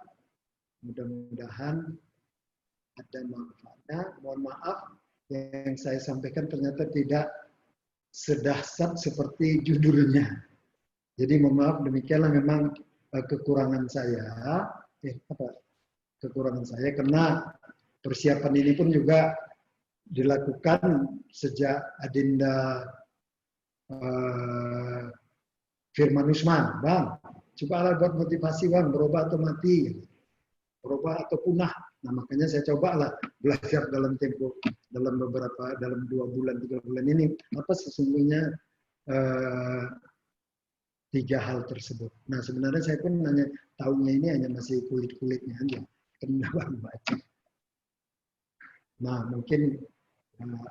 Mudah-mudahan ada manfaatnya. Mohon maaf yang saya sampaikan ternyata tidak sedahsyat seperti judulnya. Jadi mohon maaf, demikianlah memang kekurangan saya. Kekurangan saya karena persiapan ini pun juga dilakukan sejak Adinda Firman Usman. Bang, cobalah buat motivasi bang, berubah atau mati, berubah atau punah. Nah, makanya saya cobalah belajar dalam 2 bulan, 3 bulan ini apa sesungguhnya 3 hal tersebut. Nah, sebenarnya saya pun hanya tahunya ini hanya masih kulit-kulitnya aja, karena baru baca. Nah, mungkin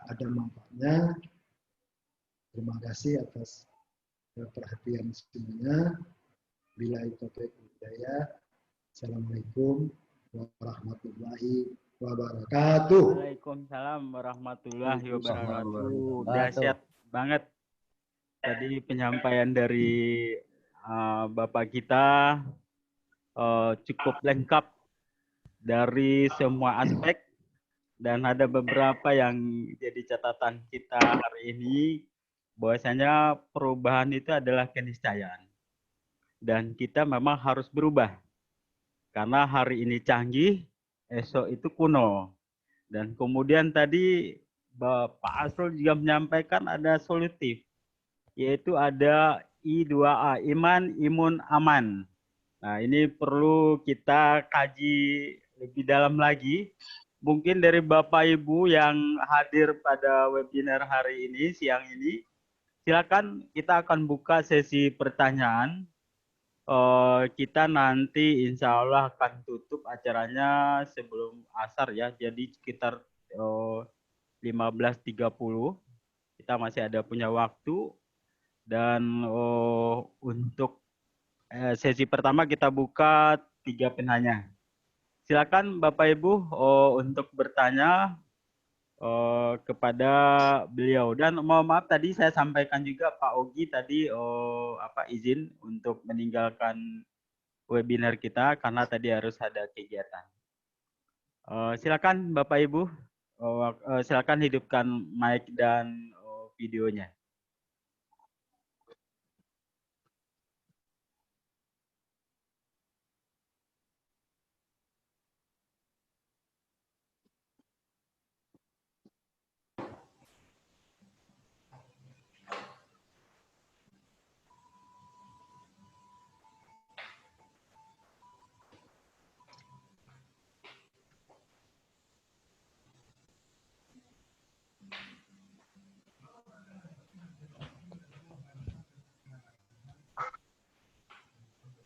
ada manfaatnya. Terima kasih atas perhatian semuanya. Bila itu hidayah. Assalamualaikum warahmatullahi wabarakatuh. Waalaikumsalam warahmatullahi wabarakatuh. Dahsyat banget tadi penyampaian dari Bapak kita, cukup lengkap dari semua aspek Dan ada beberapa yang jadi catatan kita hari ini, bahwasanya perubahan itu adalah keniscayaan. Dan kita memang harus berubah. Karena hari ini canggih, esok itu kuno. Dan kemudian tadi Pak Asrul juga menyampaikan ada solutif, yaitu ada I2A, iman, imun, aman. Nah, ini perlu kita kaji lebih dalam lagi. Mungkin dari Bapak Ibu yang hadir pada webinar hari ini, siang ini, silakan kita akan buka sesi pertanyaan. Kita nanti insya Allah akan tutup acaranya sebelum asar ya, jadi sekitar 15.30. Kita masih ada punya waktu. Dan untuk sesi pertama kita buka 3 penanya. Silakan Bapak Ibu untuk bertanya kepada beliau. Dan mohon maaf tadi saya sampaikan juga Pak Ogi tadi izin untuk meninggalkan webinar kita karena tadi harus ada kegiatan. Silakan Bapak Ibu, silakan hidupkan mic dan videonya.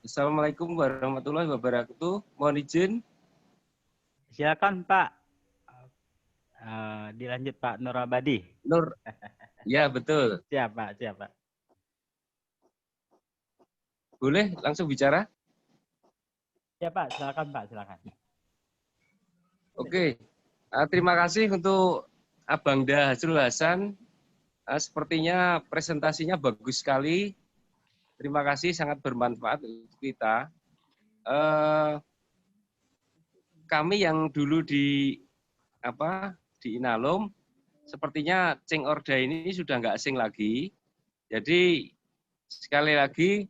Assalamualaikum warahmatullahi wabarakatuh. Mohon izin. Silakan Pak. Dilanjut Pak Nur Abadi. Nur. Ya, betul. Siap Pak, siap Pak. Boleh langsung bicara? Ya Pak, silakan Pak, silakan. Oke. Terima kasih untuk Abangda Hasrul Hasan. Sepertinya presentasinya bagus sekali. Terima kasih, sangat bermanfaat untuk kita. Kami yang dulu di Inalum, sepertinya Ceng Orda ini sudah nggak asing lagi. Jadi sekali lagi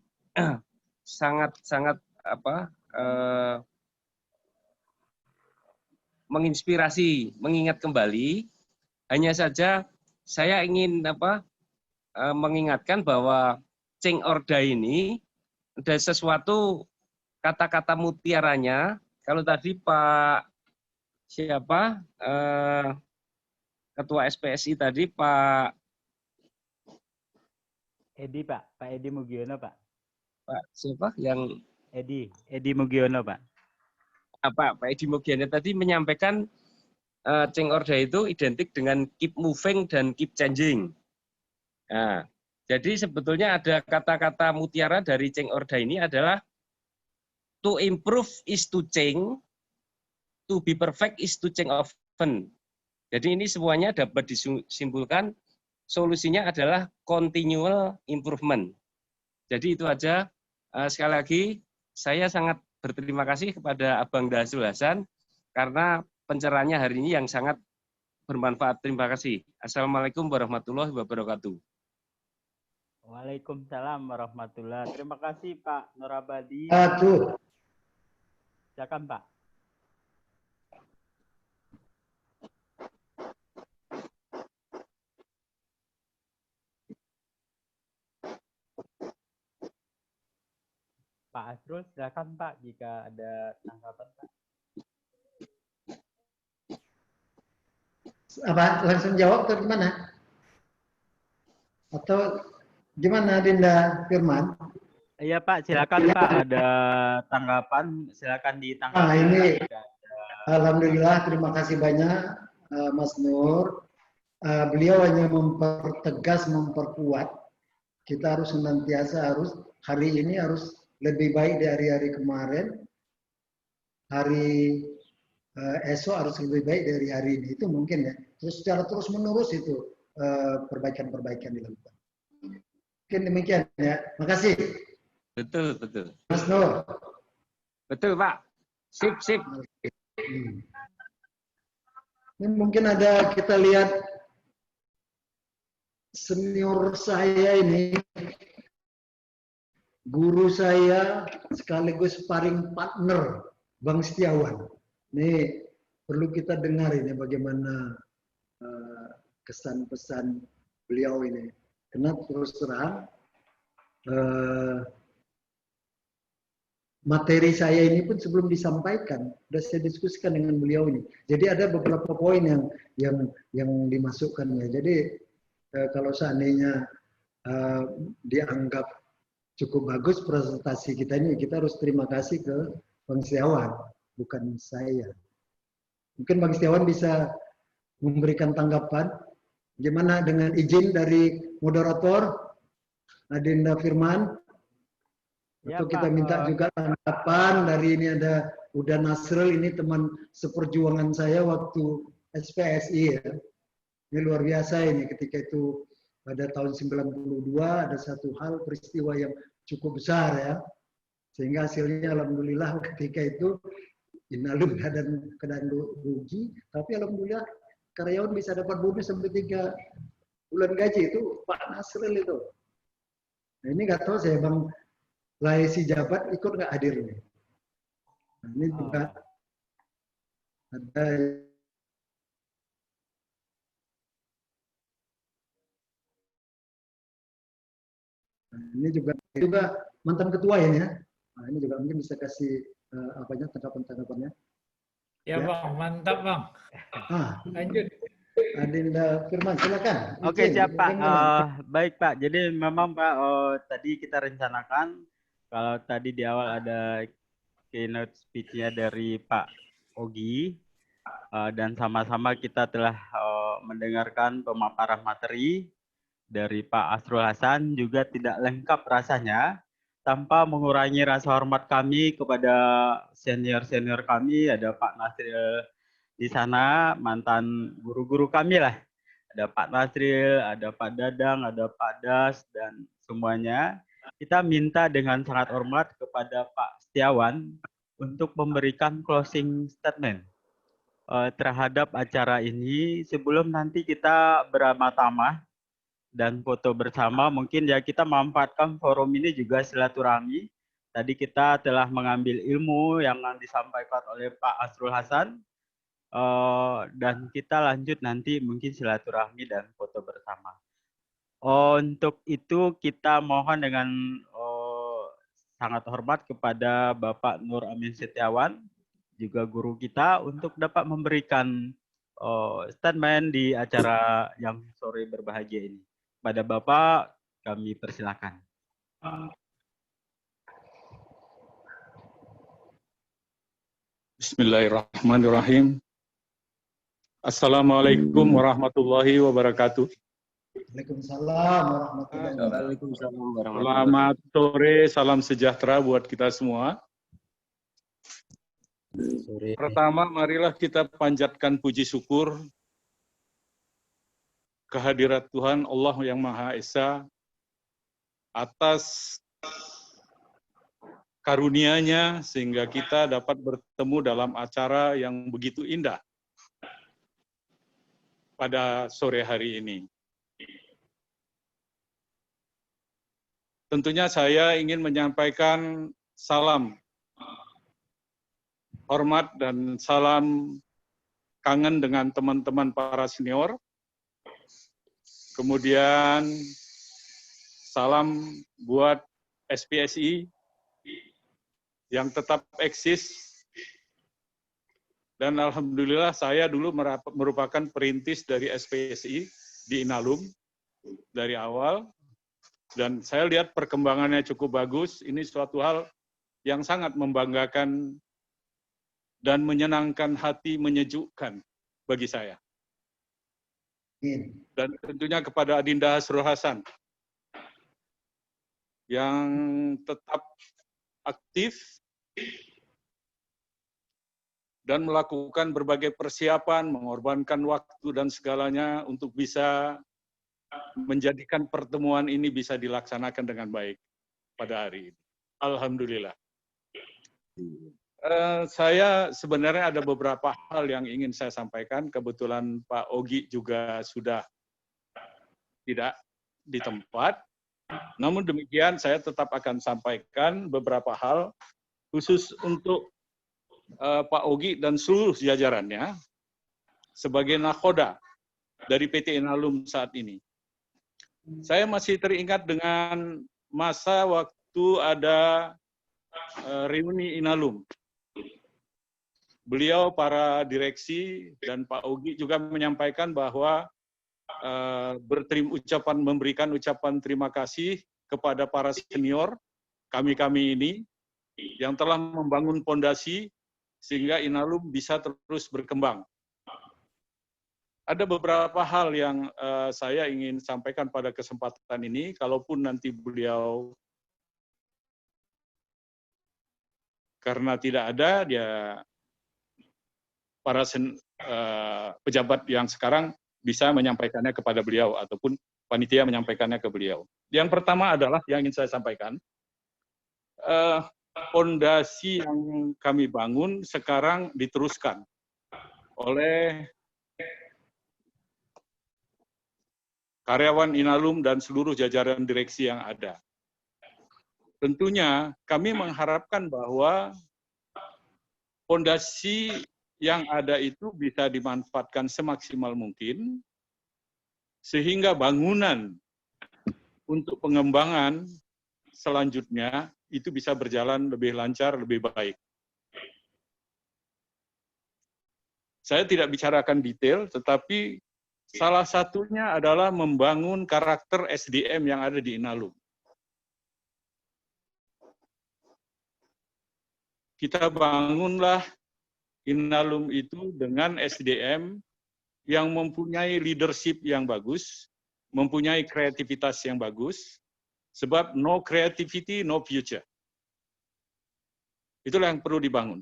sangat menginspirasi, mengingat kembali. Hanya saja saya ingin mengingatkan bahwa Ceng Orda ini ada sesuatu kata-kata mutiaranya. Kalau tadi Pak Ketua SPSI tadi Pak Edi Pak Edi Mugiono Pak. Pak siapa yang Edi Mugiono Pak. Pak Edi Mugiono tadi menyampaikan Ceng Orda itu identik dengan keep moving dan keep changing. Nah, jadi sebetulnya ada kata-kata mutiara dari Ceng Orda ini adalah to improve is to change, to be perfect is to change often. Jadi ini semuanya dapat disimpulkan solusinya adalah continual improvement. Jadi itu aja. Sekali lagi saya sangat berterima kasih kepada Abang Hasrul Hasan karena pencerahannya hari ini yang sangat bermanfaat. Terima kasih. Assalamualaikum warahmatullahi wabarakatuh. Waalaikumsalam warahmatullahi wabarakatuh. Terima kasih Pak Nur Abadi. Silakan Pak. Pak Asrul, silakan Pak jika ada tanggapan Pak. Langsung jawab atau gimana? Atau gimana Dinda Firman? Iya Pak, silakan Pak, ada tanggapan, silakan ditanggapi. Ini alhamdulillah, terima kasih banyak Mas Nur. Beliau hanya mempertegas, memperkuat. Kita harus senantiasa hari ini harus lebih baik dari hari kemarin. Hari esok harus lebih baik dari hari ini. Itu mungkin ya. Terus secara terus menerus itu perbaikan-perbaikan dilakukan. Mungkin demikian ya. Makasih. Betul. Mas Nur. Betul Pak. Sip. Ini mungkin ada kita lihat senior saya ini, guru saya sekaligus sparring partner Bang Setiawan. Ini perlu kita dengar ini bagaimana kesan pesan beliau ini. Karena terus terang materi saya ini pun sebelum disampaikan sudah saya diskusikan dengan beliau ini. Jadi ada beberapa poin yang dimasukkannya. Jadi kalau seandainya dianggap cukup bagus presentasi kita ini, kita harus terima kasih ke Bang Setiawan, bukan saya. Mungkin Bang Setiawan bisa memberikan tanggapan. Gimana dengan izin dari moderator Adinda Firman? Ya, Atau kita Pak, minta juga tanggapan dari ini ada Uda Nasrul, ini teman seperjuangan saya waktu SPSI ya. Ini luar biasa ini, ketika itu pada tahun 92 ada satu hal peristiwa yang cukup besar ya. Sehingga hasilnya alhamdulillah ketika itu Inalum dan keadaan rugi, tapi alhamdulillah karyawan bisa dapat bonus sampai 3 bulan gaji, itu Pak Nasrul itu. Nah, ini nggak tahu saya Bang Laisi Jabat ikut nggak hadir ini. Nah, ini juga ada ini juga mantan ketua ini ya. Nah, ini juga mungkin bisa kasih tanggapan-tanggapannya. Ya, Bang, mantap Bang. Lanjut. Adinda Firman, silakan. Oke, siap Pak. Baik Pak, jadi memang Pak tadi kita rencanakan kalau tadi di awal ada keynote speech-nya dari Pak Ogi dan sama-sama kita telah mendengarkan pemaparan materi dari Pak Asrul Hasan, juga tidak lengkap rasanya tanpa mengurangi rasa hormat kami kepada senior-senior kami. Ada Pak Nasril di sana, mantan guru-guru kami lah. Ada Pak Nasril, ada Pak Dadang, ada Pak Das, dan semuanya. Kita minta dengan sangat hormat kepada Pak Setiawan untuk memberikan closing statement terhadap acara ini sebelum nanti kita beramah-tamah dan foto bersama. Mungkin ya kita memanfaatkan forum ini juga silaturahmi. Tadi kita telah mengambil ilmu yang disampaikan oleh Pak Asrul Hasan. Dan kita lanjut nanti mungkin silaturahmi dan foto bersama. Untuk itu kita mohon dengan sangat hormat kepada Bapak Nur Amin Setiawan, juga guru kita, untuk dapat memberikan statement di acara yang sore berbahagia ini. Pada Bapak kami persilakan. Bismillahirrahmanirrahim. Assalamualaikum warahmatullahi wabarakatuh. Waalaikumsalam warahmatullahi wabarakatuh. Selamat sore, salam sejahtera buat kita semua. Pertama, marilah kita panjatkan puji syukur kehadirat Tuhan Allah yang Maha Esa atas karunia-Nya sehingga kita dapat bertemu dalam acara yang begitu indah pada sore hari ini. Tentunya saya ingin menyampaikan salam hormat dan salam kangen dengan teman-teman para senior. Kemudian salam buat SPSI yang tetap eksis. Dan alhamdulillah saya dulu merupakan perintis dari SPSI di Inalum dari awal. Dan saya lihat perkembangannya cukup bagus. Ini suatu hal yang sangat membanggakan dan menyenangkan hati, menyejukkan bagi saya. Dan tentunya kepada Adinda Asrul Hasan yang tetap aktif dan melakukan berbagai persiapan, mengorbankan waktu dan segalanya untuk bisa menjadikan pertemuan ini bisa dilaksanakan dengan baik pada hari ini. Alhamdulillah. Saya sebenarnya ada beberapa hal yang ingin saya sampaikan. Kebetulan Pak Ogi juga sudah tidak di tempat. Namun demikian saya tetap akan sampaikan beberapa hal khusus untuk Pak Ogi dan seluruh jajarannya sebagai nakhoda dari PT Inalum saat ini. Saya masih teringat dengan masa waktu ada reuni Inalum. Beliau, para direksi, dan Pak Ogi juga menyampaikan bahwa memberikan ucapan terima kasih kepada para senior kami ini yang telah membangun fondasi sehingga Inalum bisa terus berkembang. Ada beberapa hal yang saya ingin sampaikan pada kesempatan ini, kalaupun nanti beliau karena tidak ada, dia para pejabat yang sekarang bisa menyampaikannya kepada beliau ataupun panitia menyampaikannya ke beliau. Yang pertama adalah yang ingin saya sampaikan, fondasi yang kami bangun sekarang diteruskan oleh karyawan Inalum dan seluruh jajaran direksi yang ada. Tentunya kami mengharapkan bahwa fondasi yang ada itu bisa dimanfaatkan semaksimal mungkin, sehingga bangunan untuk pengembangan selanjutnya itu bisa berjalan lebih lancar, lebih baik. Saya tidak bicarakan detail, tetapi salah satunya adalah membangun karakter SDM yang ada di Inalum. Kita bangunlah Inalum itu dengan SDM yang mempunyai leadership yang bagus, mempunyai kreativitas yang bagus, sebab no creativity, no future. Itulah yang perlu dibangun.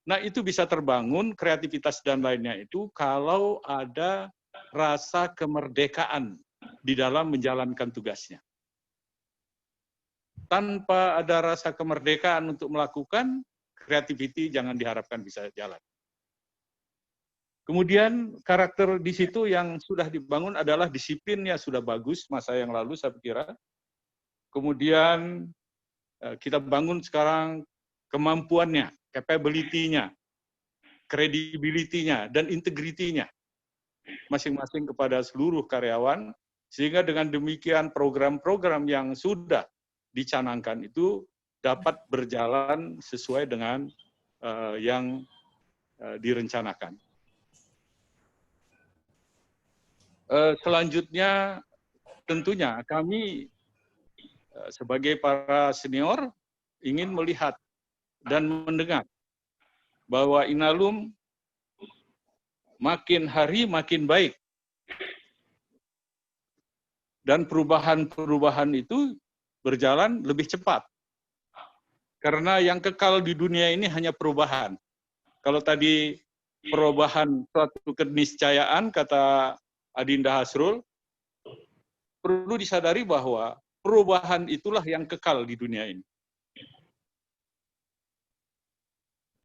Nah, itu bisa terbangun, kreativitas dan lainnya itu, kalau ada rasa kemerdekaan di dalam menjalankan tugasnya. Tanpa ada rasa kemerdekaan untuk melakukan, creativity jangan diharapkan bisa jalan. Kemudian karakter di situ yang sudah dibangun adalah disiplinnya sudah bagus masa yang lalu saya kira. Kemudian kita bangun sekarang kemampuannya, capability-nya, credibility-nya, dan integrity-nya masing-masing kepada seluruh karyawan, sehingga dengan demikian program-program yang sudah dicanangkan itu dapat berjalan sesuai dengan yang direncanakan. Selanjutnya, tentunya kami sebagai para senior ingin melihat dan mendengar bahwa Inalum makin hari makin baik. Dan perubahan-perubahan itu berjalan lebih cepat. Karena yang kekal di dunia ini hanya perubahan. Kalau tadi perubahan suatu keniscayaan, kata Adinda Hasrul, perlu disadari bahwa perubahan itulah yang kekal di dunia ini.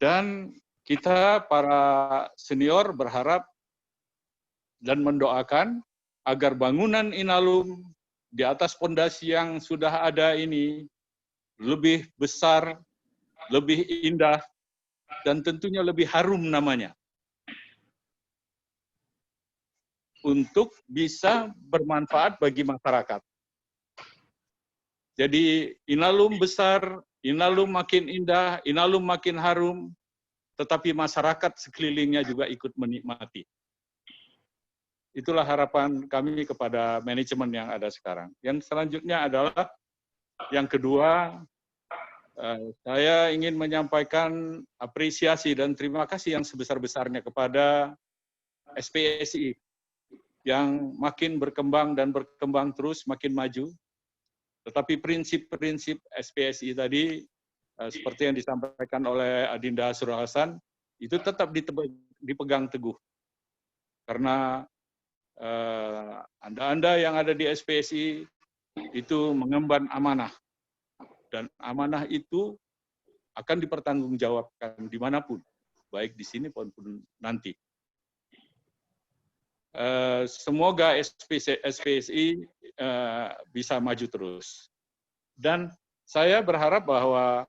Dan kita para senior berharap dan mendoakan agar bangunan Inalum di atas fondasi yang sudah ada ini lebih besar, lebih indah, dan tentunya lebih harum namanya. Untuk bisa bermanfaat bagi masyarakat. Jadi Inalum besar, Inalum makin indah, Inalum makin harum, tetapi masyarakat sekelilingnya juga ikut menikmati. Itulah harapan kami kepada manajemen yang ada sekarang. Yang selanjutnya adalah, yang kedua, saya ingin menyampaikan apresiasi dan terima kasih yang sebesar-besarnya kepada SPSI yang makin berkembang dan berkembang terus, makin maju. Tetapi prinsip-prinsip SPSI tadi, seperti yang disampaikan oleh Adinda Hasrul Hasan, itu tetap dipegang teguh. Karena Anda-Anda yang ada di SPSI itu mengemban amanah. Dan amanah itu akan dipertanggungjawabkan dimanapun, baik di sini maupun nanti. Semoga SPSI bisa maju terus. Dan saya berharap bahwa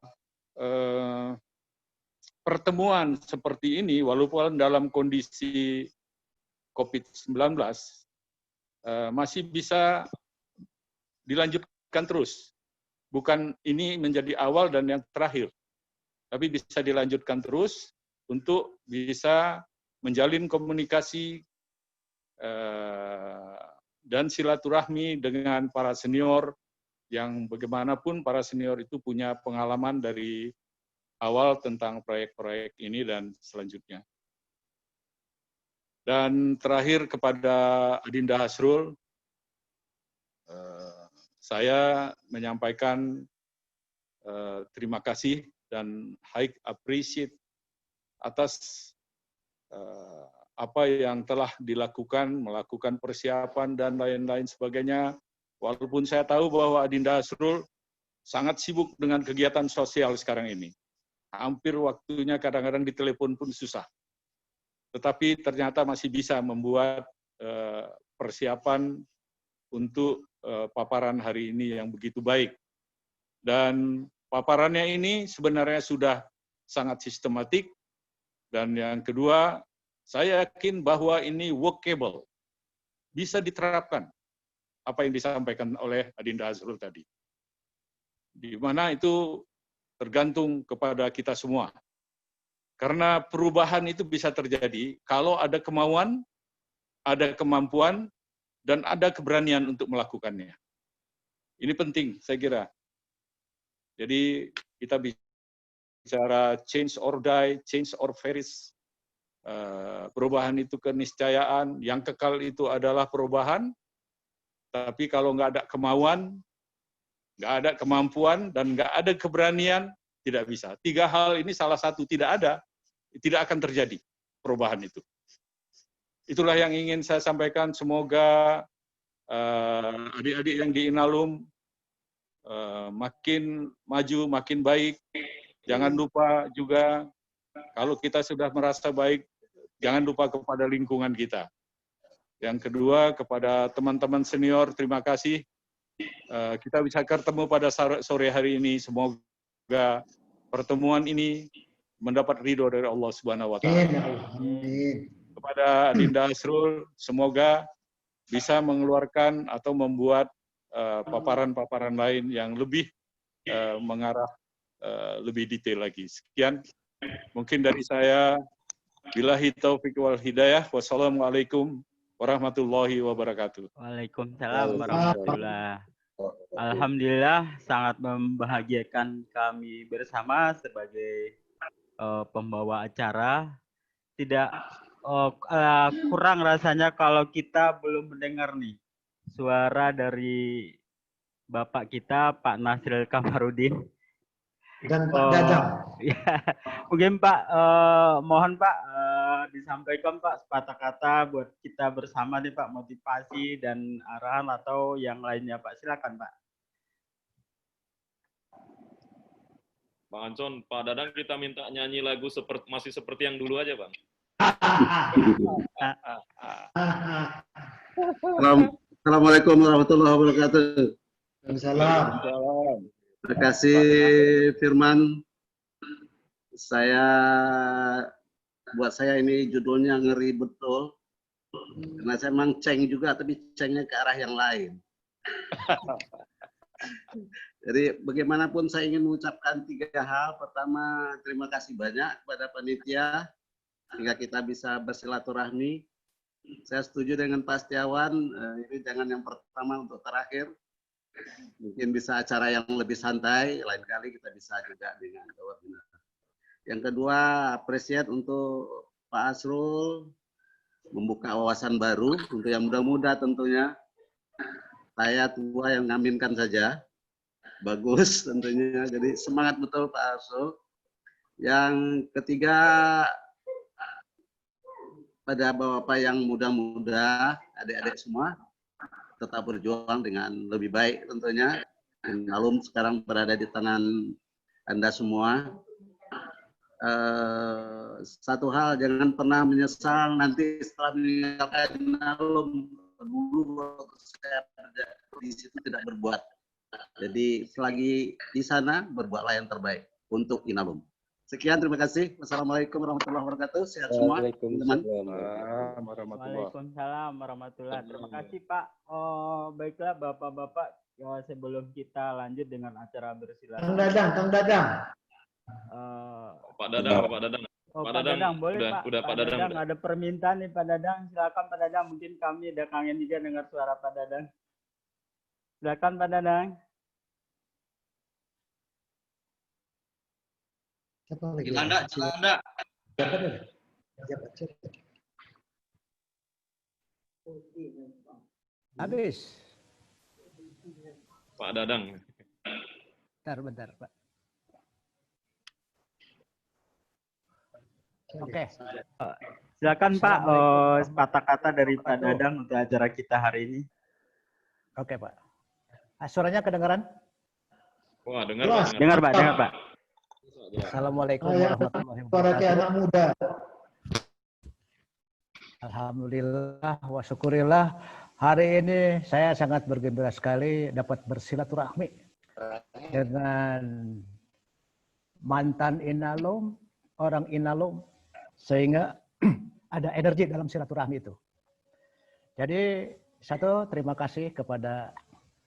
pertemuan seperti ini, walaupun dalam kondisi COVID-19, masih bisa dilanjutkan terus. Bukan ini menjadi awal dan yang terakhir, tapi bisa dilanjutkan terus untuk bisa menjalin komunikasi dan silaturahmi dengan para senior, yang bagaimanapun para senior itu punya pengalaman dari awal tentang proyek-proyek ini dan selanjutnya. Dan terakhir kepada Adinda Hasrul, saya menyampaikan terima kasih dan high appreciate atas apa yang telah dilakukan, melakukan persiapan dan lain-lain sebagainya. Walaupun saya tahu bahwa Adinda Hasrul sangat sibuk dengan kegiatan sosial sekarang ini. Hampir waktunya kadang-kadang ditelepon pun susah. Tetapi ternyata masih bisa membuat persiapan untuk paparan hari ini yang begitu baik. Dan paparannya ini sebenarnya sudah sangat sistematik. Dan yang kedua, saya yakin bahwa ini workable, bisa diterapkan apa yang disampaikan oleh Adinda Hasrul tadi. Di mana itu tergantung kepada kita semua. Karena perubahan itu bisa terjadi kalau ada kemauan, ada kemampuan, dan ada keberanian untuk melakukannya. Ini penting, saya kira. Jadi kita bicara change or die, change or perish. Perubahan itu keniscayaan, yang kekal itu adalah perubahan, tapi kalau nggak ada kemauan, nggak ada kemampuan, dan nggak ada keberanian, tidak bisa. Tiga hal ini salah satu tidak ada, tidak akan terjadi perubahan itu. Itulah yang ingin saya sampaikan, semoga adik-adik yang di Inalum makin maju, makin baik. Jangan lupa juga, kalau kita sudah merasa baik, jangan lupa kepada lingkungan kita. Yang kedua, kepada teman-teman senior, terima kasih. Kita bisa ketemu pada sore hari ini. Semoga pertemuan ini mendapat ridho dari Allah Subhanahu wa Ta'ala. Kepada Adinda Hasrul, semoga bisa mengeluarkan atau membuat paparan-paparan lain yang lebih mengarah lebih detail lagi. Sekian mungkin dari saya. Billahi taufiq wal hidayah. Wassalamualaikum warahmatullahi wabarakatuh. Waalaikumsalam warahmatullahi wabarakatuh. Alhamdulillah, sangat membahagiakan kami bersama sebagai pembawa acara. Tidak kurang rasanya kalau kita belum mendengar nih suara dari Bapak kita, Pak Nasril Kamarudin. Dan Pak Dadang. Ya, mungkin Pak, mohon Pak disampaikan Pak sepatah kata buat kita bersama nih Pak, motivasi dan arahan atau yang lainnya Pak. Silakan Pak. Bang Ancon, Pak Dadang kita minta nyanyi lagu masih seperti yang dulu aja Bang. Assalamualaikum warahmatullahi wabarakatuh. Waalaikumsalam. Terima kasih Firman. Buat saya ini judulnya ngeri betul. Karena saya memang ceng juga, tapi cengnya ke arah yang lain. Jadi bagaimanapun saya ingin mengucapkan 3 hal. Pertama, terima kasih banyak kepada panitia sehingga kita bisa bersilaturahmi. Saya setuju dengan Pak Setiawan, ini jangan yang pertama untuk terakhir. Mungkin bisa acara yang lebih santai, lain kali kita bisa juga dengan webinar. Yang kedua, appreciate untuk Pak Hasrul membuka wawasan baru untuk yang muda-muda tentunya. Saya tua yang ngaminkan saja. Bagus tentunya, jadi semangat betul Pak Hasrul. Yang ketiga, pada Bapak yang muda-muda, adik-adik semua, tetap berjuang dengan lebih baik tentunya. Inalum sekarang berada di tangan Anda semua. satu hal, jangan pernah menyesal nanti setelah meninggalkan Inalum. Dulu waktu saya kerja di situ tidak berbuat. Jadi selagi di sana berbuatlah yang terbaik untuk Inalum. Sekian, terima kasih. Wassalamualaikum warahmatullahi wabarakatuh. Sehat semua, teman-teman. Waalaikumsalam warahmatullahi wabarakatuh. Terima kasih Pak. Baiklah Bapak-Bapak, sebelum kita lanjut dengan acara bersilaturahmi. Kang Dadang. Pak Dadang. Oh, Pak Pak Dadang, boleh Pak. Udah Pak Dadang. Ada permintaan nih Pak Dadang. Silakan Pak Dadang. Mungkin kami udah kangen juga dengar suara Pak Dadang. Silakan Pak Dadang. Cilanda. Habis. Pak Dadang. Bentar, Pak. Oke. Silakan Pak, kata-kata dari Pak Dadang untuk acara kita hari ini. Oke Pak. Suaranya kedengaran? Wah, dengar Pak. Dengar Pak. Assalamualaikum warahmatullahi wabarakatuh. Anak muda. Alhamdulillah wa syukurillah. Hari ini saya sangat bergembira sekali dapat bersilaturahmi dengan mantan Inalum, orang Inalum, sehingga ada energi dalam silaturahmi itu. Jadi satu, terima kasih kepada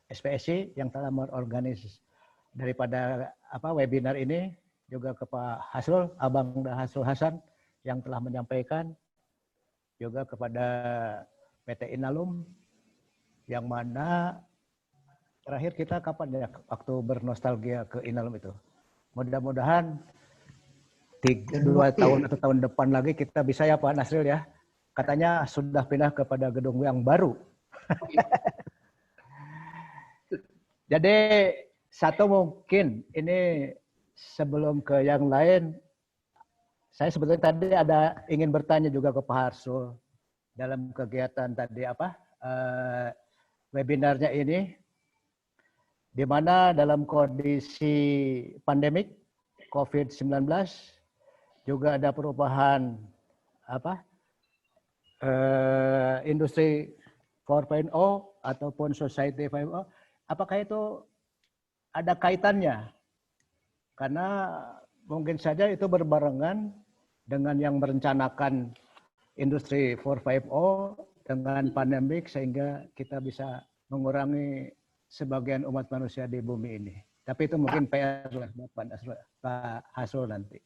SPSI yang telah mengorganisasi daripada webinar ini, juga ke Pak Hasrul, Abang Hasrul Hasan yang telah menyampaikan, juga kepada PT Inalum, yang mana terakhir kita kapan ya waktu bernostalgia ke Inalum itu. Mudah-mudahan 2 tahun atau tahun depan lagi kita bisa ya Pak Nasril ya. Katanya sudah pindah kepada gedung yang baru. Jadi satu mungkin ini sebelum ke yang lain, saya sebetulnya tadi ingin bertanya juga ke Pak Harsul dalam kegiatan tadi webinarnya ini, di mana dalam kondisi pandemik COVID-19 juga ada perubahan industri 4.0 ataupun society 5.0. Apakah itu ada kaitannya? Karena mungkin saja itu berbarengan dengan yang merencanakan industri 4.0 dengan pandemik sehingga kita bisa mengurangi sebagian umat manusia di bumi ini. Tapi itu mungkin PR lah Pak Hasrul nanti.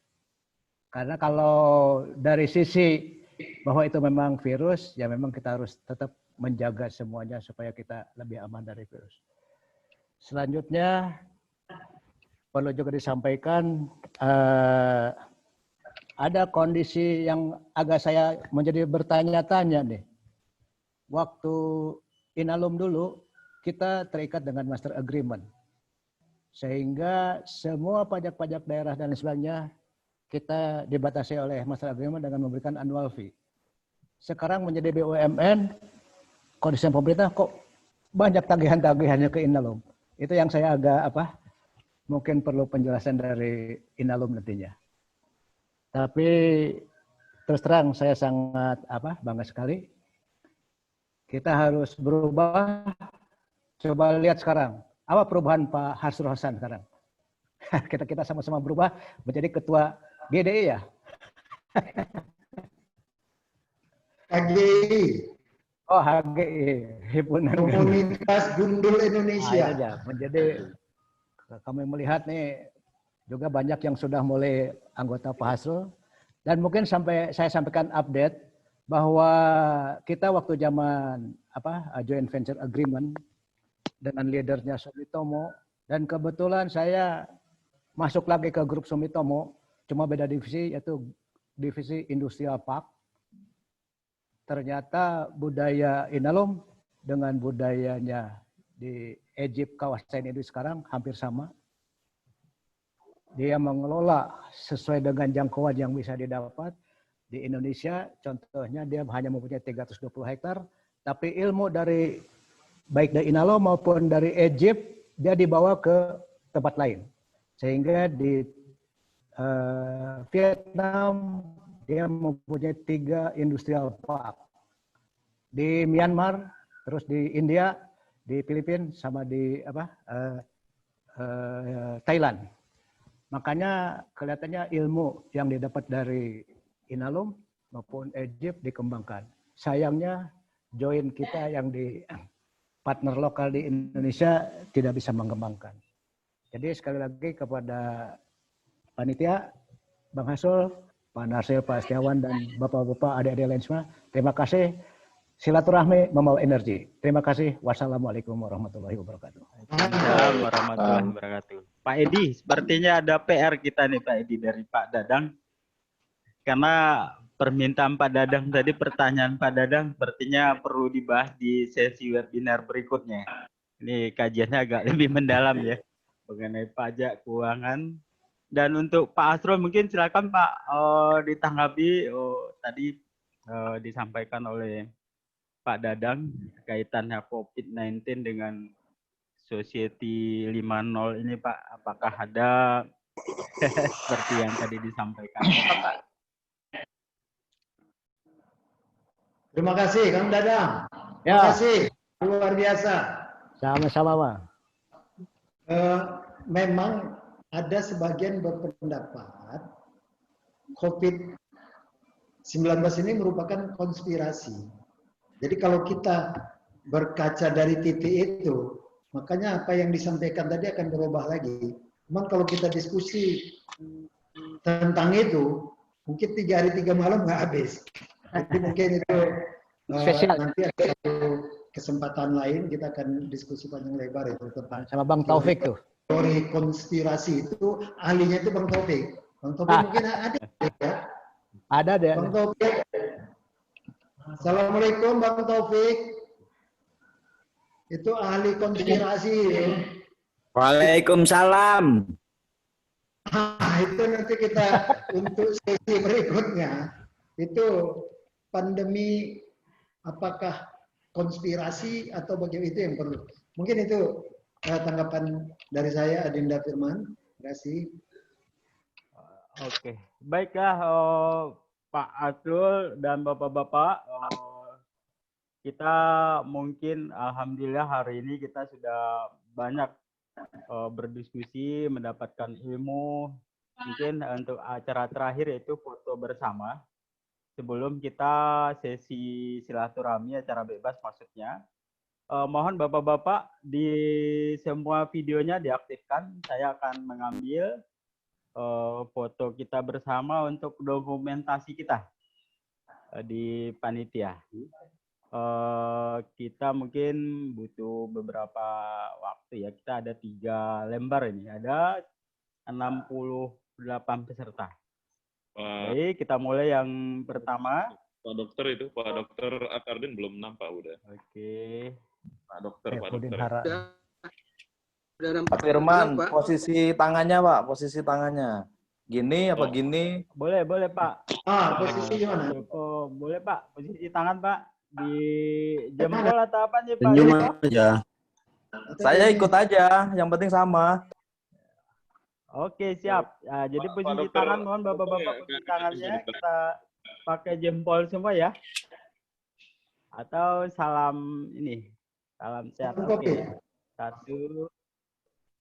Karena kalau dari sisi bahwa itu memang virus, ya memang kita harus tetap menjaga semuanya supaya kita lebih aman dari virus. Selanjutnya perlu juga disampaikan ada kondisi yang agak saya menjadi bertanya-tanya nih. Waktu Inalum dulu kita terikat dengan master agreement. Sehingga semua pajak-pajak daerah dan sebagainya kita dibatasi oleh master agreement dengan memberikan annual fee. Sekarang menjadi BUMN, kondisi pemerintah kok banyak tagihan-tagihannya ke Inalum. Itu yang saya agak mungkin perlu penjelasan dari Inalum nantinya. Tapi terus terang saya sangat bangga sekali. Kita harus berubah. Coba lihat sekarang, apa perubahan Pak Hasrul Hasan sekarang? Kita sama-sama berubah menjadi ketua GDI ya. HGI. Oh HGI, Himpunan Komunitas Gundul Indonesia. Menjadi kami melihat nih juga banyak yang sudah mulai anggota Pak Hasrul, dan mungkin saya sampaikan update bahwa kita waktu zaman joint venture agreement dengan leadernya Sumitomo, dan kebetulan saya masuk lagi ke grup Sumitomo, cuma beda divisi, yaitu divisi Industrial Park. Ternyata budaya Inalum dengan budayanya di Egypt kawasan itu sekarang hampir sama. Dia mengelola sesuai dengan jangkauan yang bisa didapat. Di Indonesia contohnya dia hanya mempunyai 320 hektar, tapi ilmu dari baik dari Inalum maupun dari Egypt dia dibawa ke tempat lain. Sehingga di Vietnam dia mempunyai 3 industrial park. Di Myanmar, terus di India, di Filipina, sama di Thailand. Makanya kelihatannya ilmu yang didapat dari Inalum maupun Egypt dikembangkan. Sayangnya join kita yang di partner lokal di Indonesia tidak bisa mengembangkan. Jadi sekali lagi kepada panitia, Bang Hasul, Pak Narsil, Pak Setiawan, dan Bapak-Bapak, adik-adik lain semua, terima kasih. Silaturahmi membawa energi. Terima kasih. Wassalamualaikum warahmatullahi wabarakatuh. Waalaikumsalam warahmatullahi wabarakatuh. Pak Edi, sepertinya ada PR kita nih Pak Edi dari Pak Dadang. Karena permintaan Pak Dadang tadi, pertanyaan Pak Dadang sepertinya perlu dibahas di sesi webinar berikutnya. Ini kajiannya agak lebih mendalam ya, mengenai pajak, keuangan. Dan untuk Pak Asrul mungkin silakan Pak ditanggapi tadi disampaikan oleh Pak Dadang kaitannya COVID-19 dengan Society 5.0 ini Pak. Apakah ada seperti yang tadi disampaikan Pak? Terima kasih Kang Dadang. Terima kasih, luar biasa. Sama-sama, Pak. Memang ada sebagian berpendapat COVID-19 ini merupakan konspirasi. Jadi kalau kita berkaca dari titik itu, makanya apa yang disampaikan tadi akan berubah lagi. Cuman kalau kita diskusi tentang itu, mungkin 3 hari 3 malam nggak habis. Jadi mungkin itu nanti ada satu kesempatan lain kita akan diskusi panjang lebar itu tentang sama Bang Taufik tuh. Teori konspirasi itu ahlinya itu Bang Taufik. Bang Taufik mungkin ada ya. Ada deh. Bang Taufik. Assalamualaikum Bang Taufik. Itu ahli konspirasi. Ya. Waalaikumsalam. Itu nanti kita untuk sesi berikutnya itu pandemi apakah konspirasi atau bagaimana, itu yang perlu. Mungkin itu tanggapan dari saya, Adinda Firman. Terima kasih. Oke, baiklah Pak Asrul dan Bapak-Bapak, kita mungkin alhamdulillah hari ini kita sudah banyak berdiskusi, mendapatkan ilmu. Mungkin untuk acara terakhir yaitu foto bersama. Sebelum kita sesi silaturahmi, acara bebas maksudnya. Mohon Bapak-Bapak di semua videonya diaktifkan. Saya akan mengambil foto kita bersama untuk dokumentasi kita di panitia. Kita mungkin butuh beberapa waktu ya. Kita ada 3 lembar ini. Ada 68 peserta. Baik, kita mulai yang pertama. Pak Dokter itu, Pak Dokter Akardin belum nampak udah. Oke. Pak Dokter, Pak Dokter. Pak Firman, posisi tangannya Pak, posisi tangannya. Gini apa gini? Boleh Pak. Posisi gimana? Oh, boleh Pak, posisi tangan Pak. Di jempol atau apa nih Pak? Senyum aja. Saya ikut aja, yang penting sama. Oke, siap. Nah, jadi posisi tangan, mohon Bapak-Bapak posisi tangannya kita pakai jempol semua ya. Atau salam ini, salam sehat. Oke. 1.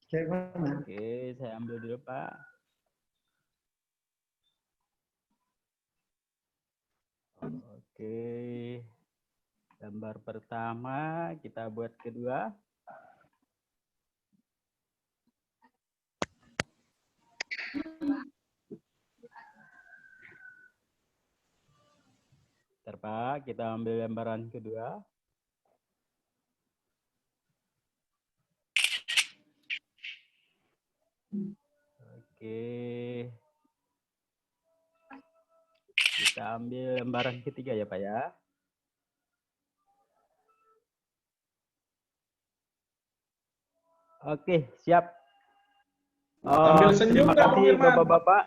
Oke, saya ambil dulu Pak. Oke. Gambar pertama, kita buat kedua. Bentar Pak, kita ambil lembaran kedua. Oke. Kita ambil lembaran ketiga ya Pak ya. Oke, siap. Terima kasih Bapak-Bapak.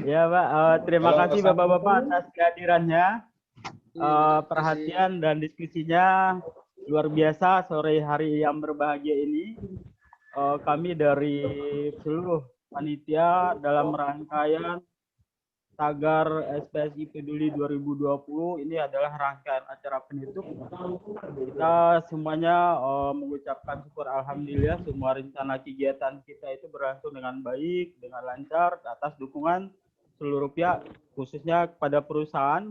Ya Pak, terima kasih Bapak-Bapak atas kehadirannya, perhatian dan diskusinya luar biasa sore hari yang berbahagia ini. kami dari seluruh panitia dalam rangkaian Tagar SPSI Peduli 2020 ini adalah rangkaian acara penutup. Kita semuanya mengucapkan syukur alhamdulillah semua rencana kegiatan kita itu berlangsung dengan baik, dengan lancar atas dukungan seluruh pihak, khususnya kepada perusahaan.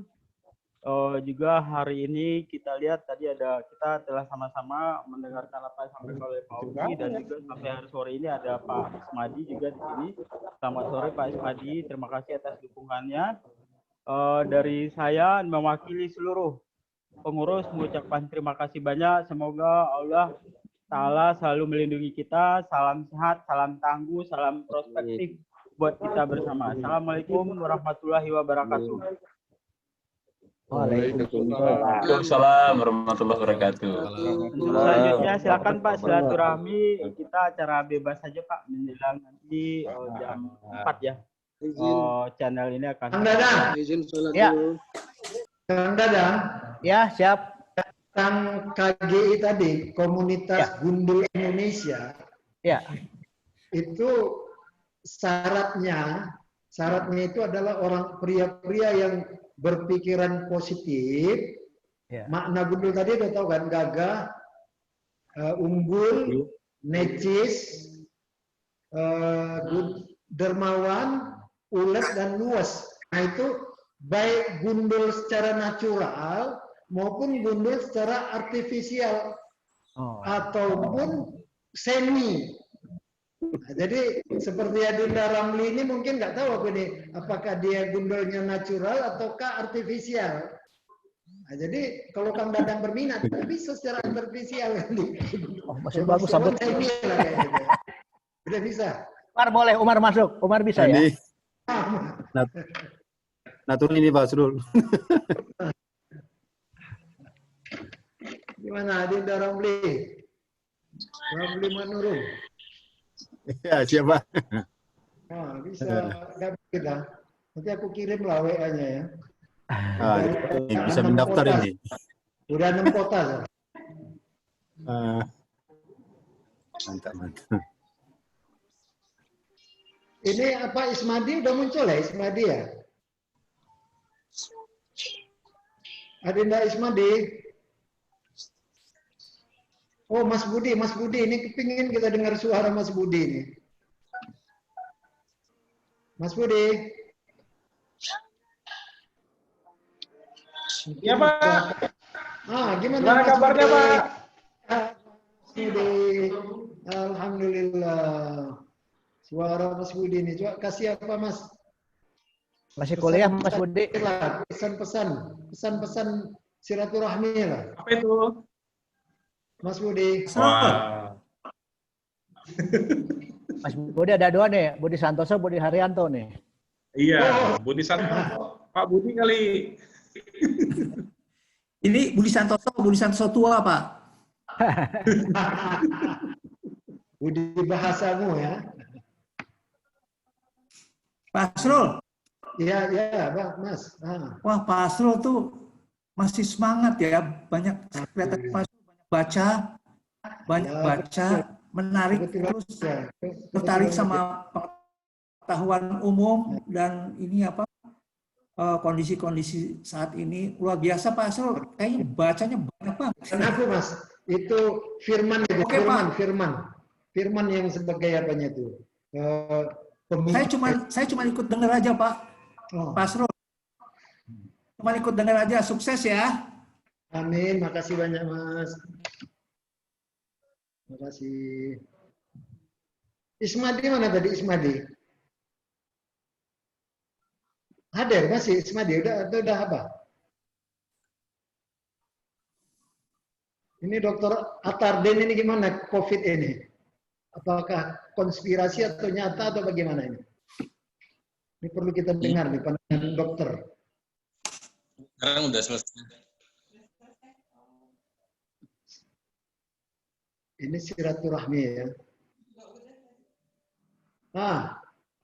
Juga hari ini kita lihat tadi kita telah sama-sama mendengarkan apa yang disampaikan oleh Pak Uki, dan juga sampai hari sore ini ada Pak Ismadi juga di sini. Selamat sore Pak Ismadi, terima kasih atas dukungannya. Dari saya mewakili seluruh pengurus mengucapkan terima kasih banyak. Semoga Allah Ta'ala selalu melindungi kita. Salam sehat, salam tangguh, salam prospektif buat kita bersama. Assalamualaikum warahmatullahi wabarakatuh. Waalaikumsalam warahmatullahi wabarakatuh. Untuk selanjutnya silakan Pak silaturahmi, kita acara bebas saja Pak menjelang nanti jam 4 ya. Channel ini akan. Kang Dadang. Ya. Kang Dadang. Ya, siap. Kang KGI tadi, Komunitas Gundul Indonesia. Ya. Itu syaratnya itu adalah orang pria-pria yang berpikiran positif. Makna gundul tadi udah tahu kan, gagah, unggul, necis, dermawan, ulet dan luas. Nah itu baik gundul secara natural maupun gundul secara artifisial ataupun semi. Nah, jadi seperti Adinda Ramli ini mungkin nggak tahu apakah dia gundulnya natural ataukah artifisial. Nah, jadi kalau Kang Dadang berminat, bisa secara artifisial nanti. Masih bagus sabut. Udah bisa. Umar boleh, Umar masuk. Umar bisa ya. Natur ini Pak Srul. Gimana Adinda Ramli? Ramli Manurul. Ya, siapa? Nah, bisa gabung kita. Nanti aku kirim lah WA-nya ya. Bisa mendaftar ini. Udah 6 kota. Mantap. Ini apa Ismadi udah muncul ya? Ismadi ya? Adinda Ismadi. Oh Mas Budi ini kepingin kita dengar suara Mas Budi ini. Mas Budi. Ya Pak. Gimana kabarnya Pak? Budi. Alhamdulillah. Suara Mas Budi ini. Coba kasih apa Mas? Masih kuliah Mas Budi. Pesan-pesan silaturahmi lah. Apa itu? Mas Budi. Mas Budi ada dua nih, Budi Santoso, Budi Haryanto nih. Iya, Budi Santoso. Pak Budi kali. Ini Budi Santoso tua Pak. Budi bahasamu ya. Pak Asrul. Iya, Bang, Mas. Wah, Pak Asrul tuh masih semangat ya, banyak kelihatan Pak Asrul banyak baca, menarik terus tertarik sama pengetahuan umum dan ini apa kondisi-kondisi saat ini luar biasa Pak Asrul, kayaknya bacanya banyak banget. Kenapa Mas? Itu firman itu, Oke, firman yang sebagai apanya itu? Saya cuma ikut dengar aja Pak. Pak Asrul. Cuma ikut dengar aja, sukses ya. Amin, makasih banyak Mas. Makasih. Ismadi mana tadi Ismadi? Hadir masih Ismadi, udah apa? Ini Dokter Atarden ini gimana COVID ini? Apakah konspirasi atau nyata atau bagaimana ini? Ini perlu kita dengar nih pandangan dokter. Sekarang udah selesai. Ini silaturahmi ya.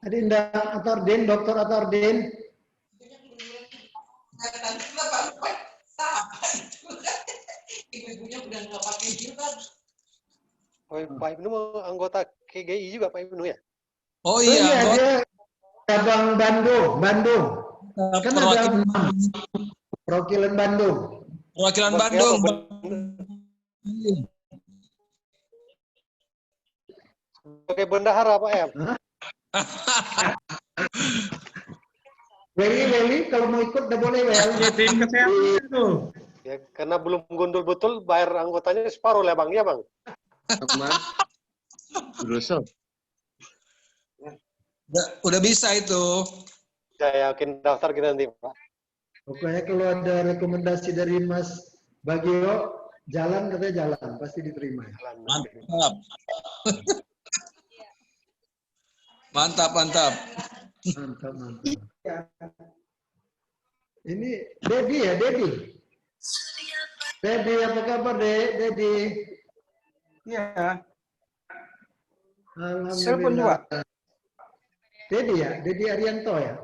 Adinda Atarden, Dokter Atarden. Ibu-ibunya udah nggak pakai jilbab. Pak Ibnu anggota KGI juga Pak Ibnu ya? Oh iya, dia cabang Bandung. Kan ada perwakilan Bandung. Perwakilan Bandung. Sebagai bendahara Pak M. Weli, kalau mau ikut udah boleh Wel. Tim kesehatan tuh. Ya, karena belum gundul betul, bayar anggotanya separuh lah Bang, ya Bang? Udah bisa itu. Saya yakin daftar kita nanti Pak. Pokoknya kalau ada rekomendasi dari Mas Bagio, jalan katanya jalan, pasti diterima. Mantap. Mantap. Mantap. Ini Dedi ya, Dedi. Dedi, apa kabar, Dedi? Iya. Alhamdulillah. Telepon juga. Dedi ya, Dedi Arianto ya.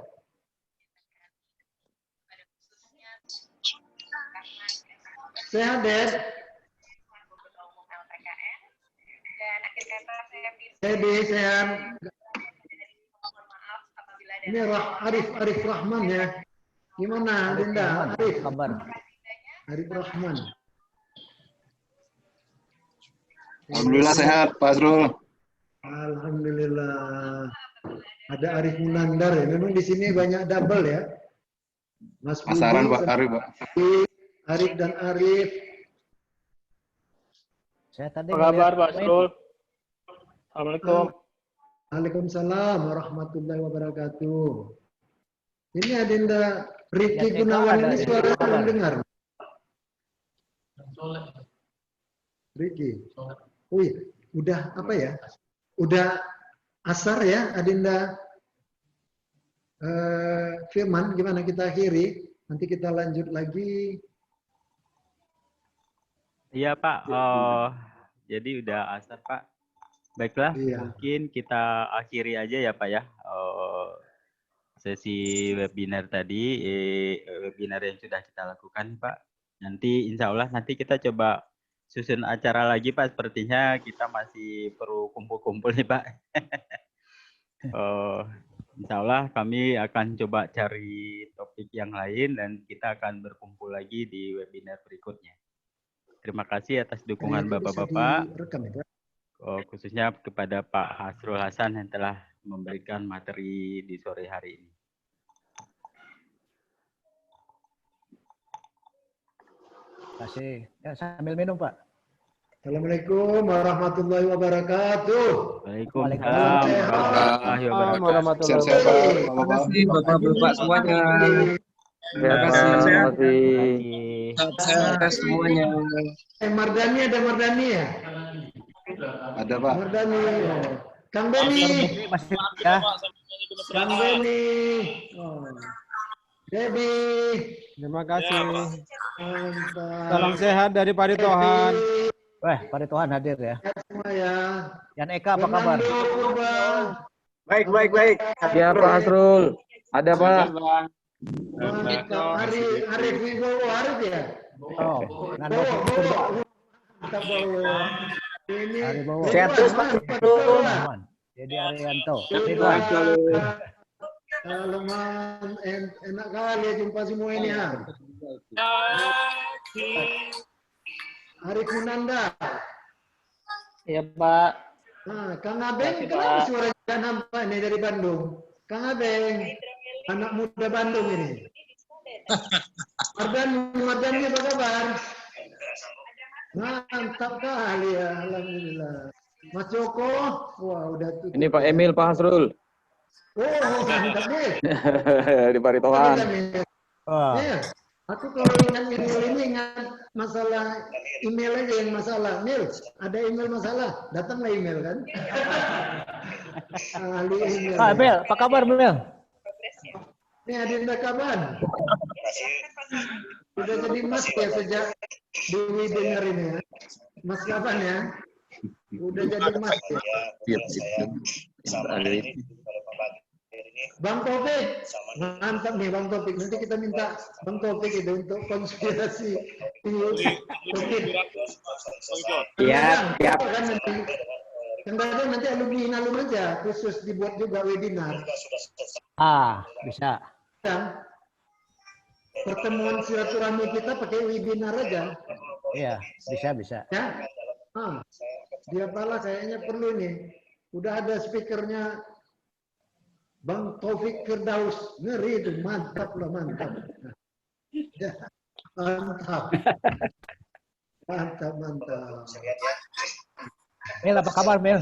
Sehat, Ded. Dedi sehat. Ini Arif Rahman ya. Gimana, Dinda? Arif. Kabar. Arif Rahman. Alhamdulillah sehat, Pak Asrul. Alhamdulillah. Ada Arif Munandar ya. Memang di sini banyak double ya. Mas Pasaran Budi, Pak Arif, Pak. Arif dan Arif. Saya tadi Apa kabar Pak Asrul? Assalamualaikum. Waalaikumsalam warahmatullahi wabarakatuh. Ini Adinda Riki Ya, Gunawan ada ini di suara kabar. belum dengar. Riki. Wih, udah apa ya? Udah asar ya, Adinda Firman. Gimana kita akhiri? Nanti kita lanjut lagi. Iya Pak, jadi udah asar Pak. Baiklah, mungkin kita akhiri aja ya Pak ya. Sesi webinar tadi, webinar yang sudah kita lakukan Pak. Nanti insya Allah nanti kita coba susun acara lagi Pak. Sepertinya kita masih perlu kumpul-kumpul nih Pak. Insya Allah kami akan coba cari topik yang lain dan kita akan berkumpul lagi di webinar berikutnya. Terima kasih atas dukungan Bapak-Bapak, khususnya kepada Pak Hasrul Hasan yang telah memberikan materi di sore hari ini. Terima kasih. Ya, sambil minum, Pak. Assalamualaikum warahmatullahi wabarakatuh. Waalaikumsalam warahmatullahi wabarakatuh. Terima kasih Bapak-Bapak semuanya. Terima kasih. Sehat semuanya. Mardani, ada Mardani ya? Ada Pak. Mardani. Kang Beni. Ya. Kang Beni. Debi. Terima kasih. Mantap. Salam sehat dari Paritohan. Wah, Paritohan hadir ya. Semua ya. Yan Eka apa kabar? Baik. Ya Pak Hasrul. Ada Pak. Arif Wibowo, Arif ya? Oh, Nando. Ini Sehat terus Pak. Jadi Arianto. Ridwan. Alaman, enak kali jumpa semua ini ya. Arif Munanda. Iya Pak. Nah, Kang Abeng, kenapa suaranya nampak ini dari Bandung? Kang Abeng, anak muda Bandung ini. Mardani apa kabar? Mantap kali ya, alhamdulillah. Mas Joko, wah udah tutup. Ini Pak Emil, Pak Hasrul. Oh, mantap nih. Di Paritohan. Ya, aku kalau ingat email ini ingat masalah email aja yang masalah. Mil, ada email masalah, datanglah email kan. Ahli email. Pak Bel, apa kabar Bel? Ini Adinda kapan? Sudah jadi mas ya sejak di webinar ini ya. Mas kapan ya? Udah jadi mas ya? Bang Taufik, mantap nih Bang Taufik. Nanti kita minta Bang Taufik itu untuk konspirasi. Siap, siap. Kan nanti, kadang nanti alumni Inalum aja khusus dibuat juga webinar. Bisa. Ya. Pertemuan silaturahmi kita pakai webinar aja. Iya, bisa. Ya. Dia pala kayaknya perlu nih. Udah ada speakernya Bang Taufik Firdaus. Ngeri itu, mantap loh, mantap. Ya, mantap. Mantap. Mel, apa kabar Mel?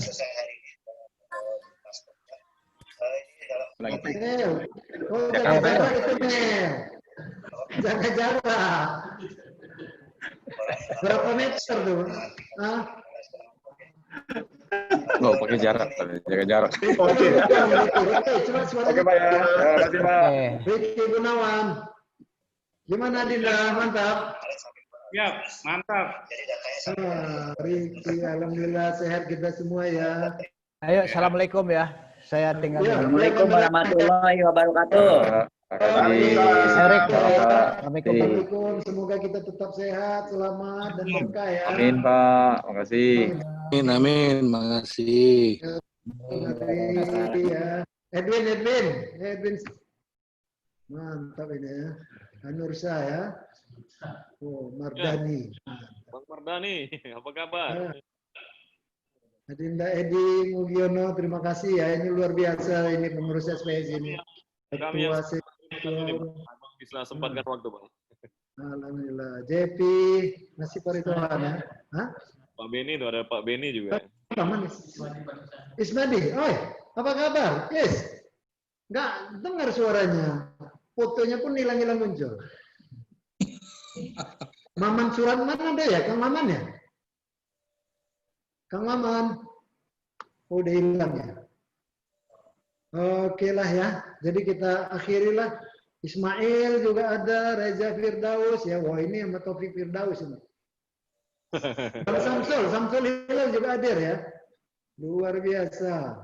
Mel, jaga jarak itu Mel. Jaga jarak. Berapa meter tuh? Oh, pakai jarak, jaga jarak. Oke, Pak ya. Terima kasih, Pak. Riki Gunawan. Gimana Dinda? Mantap. Siap, mantap. Riki, alhamdulillah sehat kita semua ya. Ayo, assalamualaikum ya. Saya tinggal. Assalamualaikum warahmatullahi wabarakatuh. Assalamualaikum. Semoga kita tetap sehat, selamat dan berkah ya. Amin, Pak. Makasih. Amin. Makasih. Edwin. Mantap ini ya. Anursa ya. Oh, Mardani. Bang Mardani, apa kabar? Adinda Edi Mugiono, terima kasih ya. Ini luar biasa ini pengurus SPS ini. Kami yang Abang bisa sempatkan waktu, Bang. Alhamdulillah. JP, masih Paritohan ya. Hah? Pak Beni, ada Pak Beni juga. Ismadi, oi, apa kabar? Yes. Nggak dengar suaranya. Fotonya pun hilang-hilang muncul. Maman Surat mana ada ya? Kang Maman ya? Kang Maman. Oh, udah hilang ya. Oke lah ya. Jadi kita akhirilah. Ismail juga ada, Reza Firdaus ya. Wah, ini sama Taufik Firdaus ini. Samsul Hilal juga hadir ya. Luar biasa.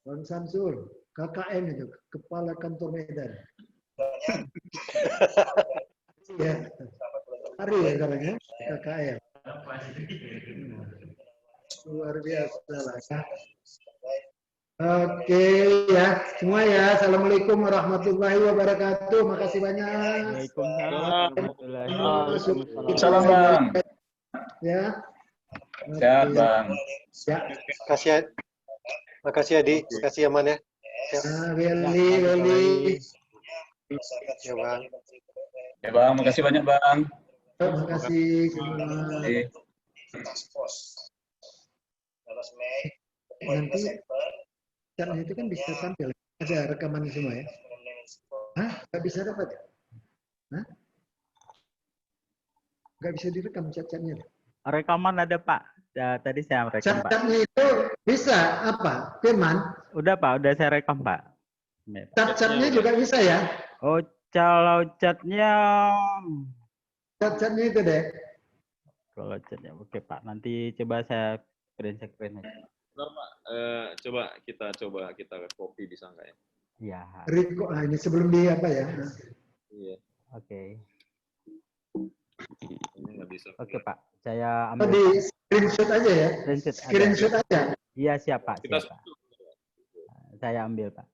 Bang Samsul, KKM itu, Kepala Kantor Medan. Ya. Hari ya sekarang ya, KKM. Luar biasa lah. Oke ya, semua ya. Assalamualaikum warahmatullahi wabarakatuh. Makasih banyak. Salam, Bang. Ya. Siap, Bang. Ya. Makasih Adi, makasih Aman ya. Weli. Ya Bang. Ya Bang, makasih banyak Bang. Terima kasih semua. Nanti catnya itu kan bisa tampil. Ada rekaman semua ya? Hah? Nggak bisa dapat ya? Hah? Nggak bisa direkam cat-catnya? Rekaman ada Pak. Ya, tadi saya rekam Pak. Cat-catnya itu bisa apa? Firman? Udah Pak, udah saya rekam Pak. Cat-catnya juga bisa ya? Oh, kalau catnya... Cat-catnya itu deh. Kalau catnya oke Pak. Nanti coba saya screen. Bentar, Pak. Coba kita copy bisa nggak ya? Iya. Rico, ini sebelum di apa ya? Iya. Oke. Ini nggak bisa. Oke Pak, saya ambil. Di screenshot aja ya? Screenshot aja. Iya siap Pak. Kita siap, Pak. Saya ambil Pak.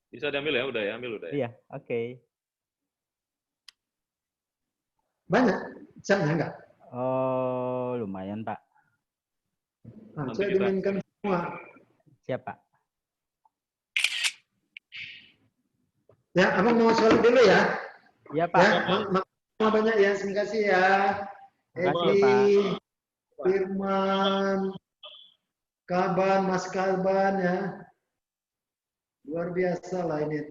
Bisa diambil ya? Udah ya, ambil udah ya? Iya, oke. Banyak catnya enggak? Oh, lumayan Pak. Nah, saya dimainkan semua. Siap Pak. Ya, abang mau soal dulu ya? Iya Pak. Ya, makasih banyak ya, terima kasih ya. Edi, Firman, Kaban, Mas Kaban ya. Luar biasa lah ini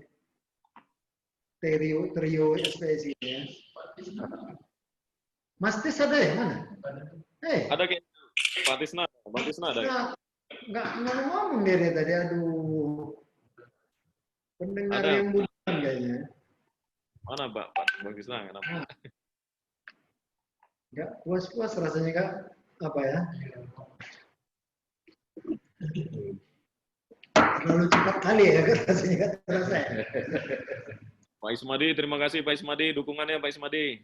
trio SPS ini ya. Mas Tis ada ya? Mana? Ada kayak Pak Tisna ada. Nggak ngomong dia tadi, aduh. Pendengar Ada. yang bukan kayaknya. Mana Pak Tisna? Kenapa? Nggak puas-puas rasanya Kak. Apa ya? Terlalu cepat kali ya, rasanya nggak terasa. Pak Ismadi, terima kasih Pak Ismadi, dukungannya Pak Ismadi.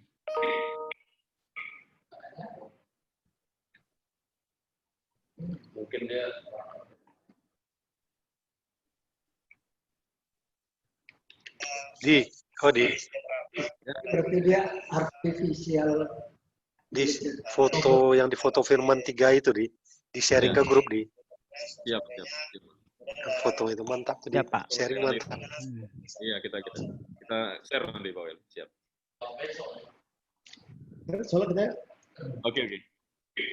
Mungkin dia Berarti dia artificial. Di foto yang di foto Firman 3 itu di sharing ke grup siap. foto itu mantap tuh Ya, Pak. sharing mantap. Iya, kita share nanti Pak Wel. Siap. Soalnya kita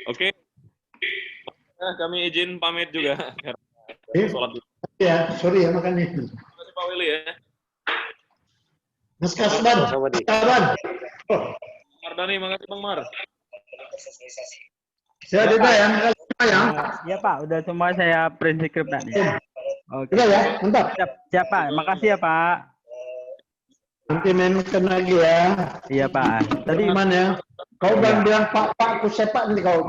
Oke. Nah, kami izin pamit juga. Sholat dulu. ya, sorry ya makanya. Terima kasih Pak Willy ya. Mas Kasban, Mardani, makasih Bang Mar. Saya ada ya, ya. Ya Pak, udah semua saya print script tadi. Oke. Udah ya, mantap. Siap Pak, makasih ya Pak. Nanti mention lagi ya. Iya Pak. Tadi mana ya? Kau bilang Pak, aku sepak nih kau.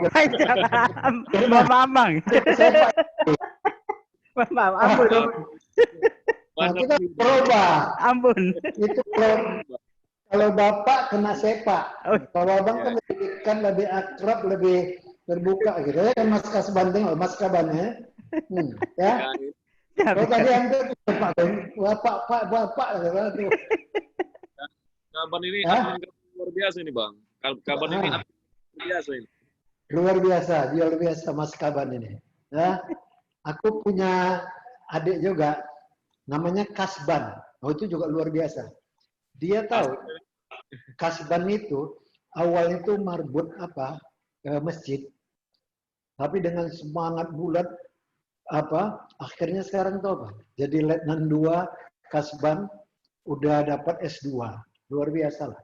Mamang. Maaf, ampun. Nah, kita berubah. Ampun. Itu kalau bapak kena sepak. Kalau abang kan lebih akrab, lebih terbuka gitu ya kan Mas Kasban, tengok Mas Kaban ya. Ya. Kalau tadi anda bapak gitu. Kaban ini luar biasa ini Bang. Kaban ini luar biasa ini. Luar biasa Mas Kaban ini. Ya. Aku punya adik juga namanya Kasban. Oh itu juga luar biasa. Dia tahu Kasban itu awalnya itu marbut masjid. Tapi dengan semangat bulat akhirnya sekarang tahu apa? Jadi Letnan 2 Kasban udah dapat S2. Luar biasa lah.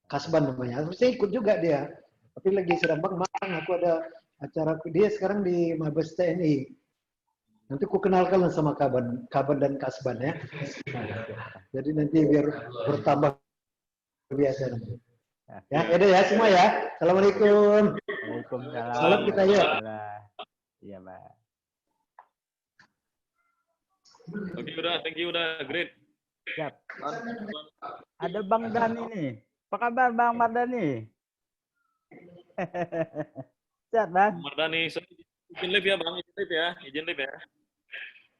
Kasban namanya. Saya ikut juga dia. Tapi lagi sedang aku ada acara dia sekarang di Mabes TNI. Nanti ku kenalkan sama Kaban dan Kasban ya. Jadi nanti biar bertambah biasa nanti. Ya, ada ya semua ya. Assalamualaikum. Waalaikumsalam. Salam kita ya. Iya, Pak. Oke, thank you udah, great. Siap. Ada Bang Dani nih. Apa kabar Bang Mardani? Sehat, Bang? Mardani, izin live ya Bang, izin live ya.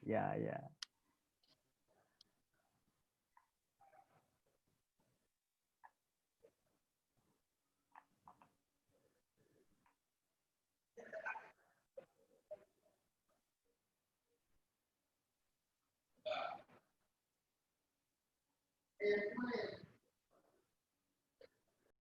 Ya. Yeah.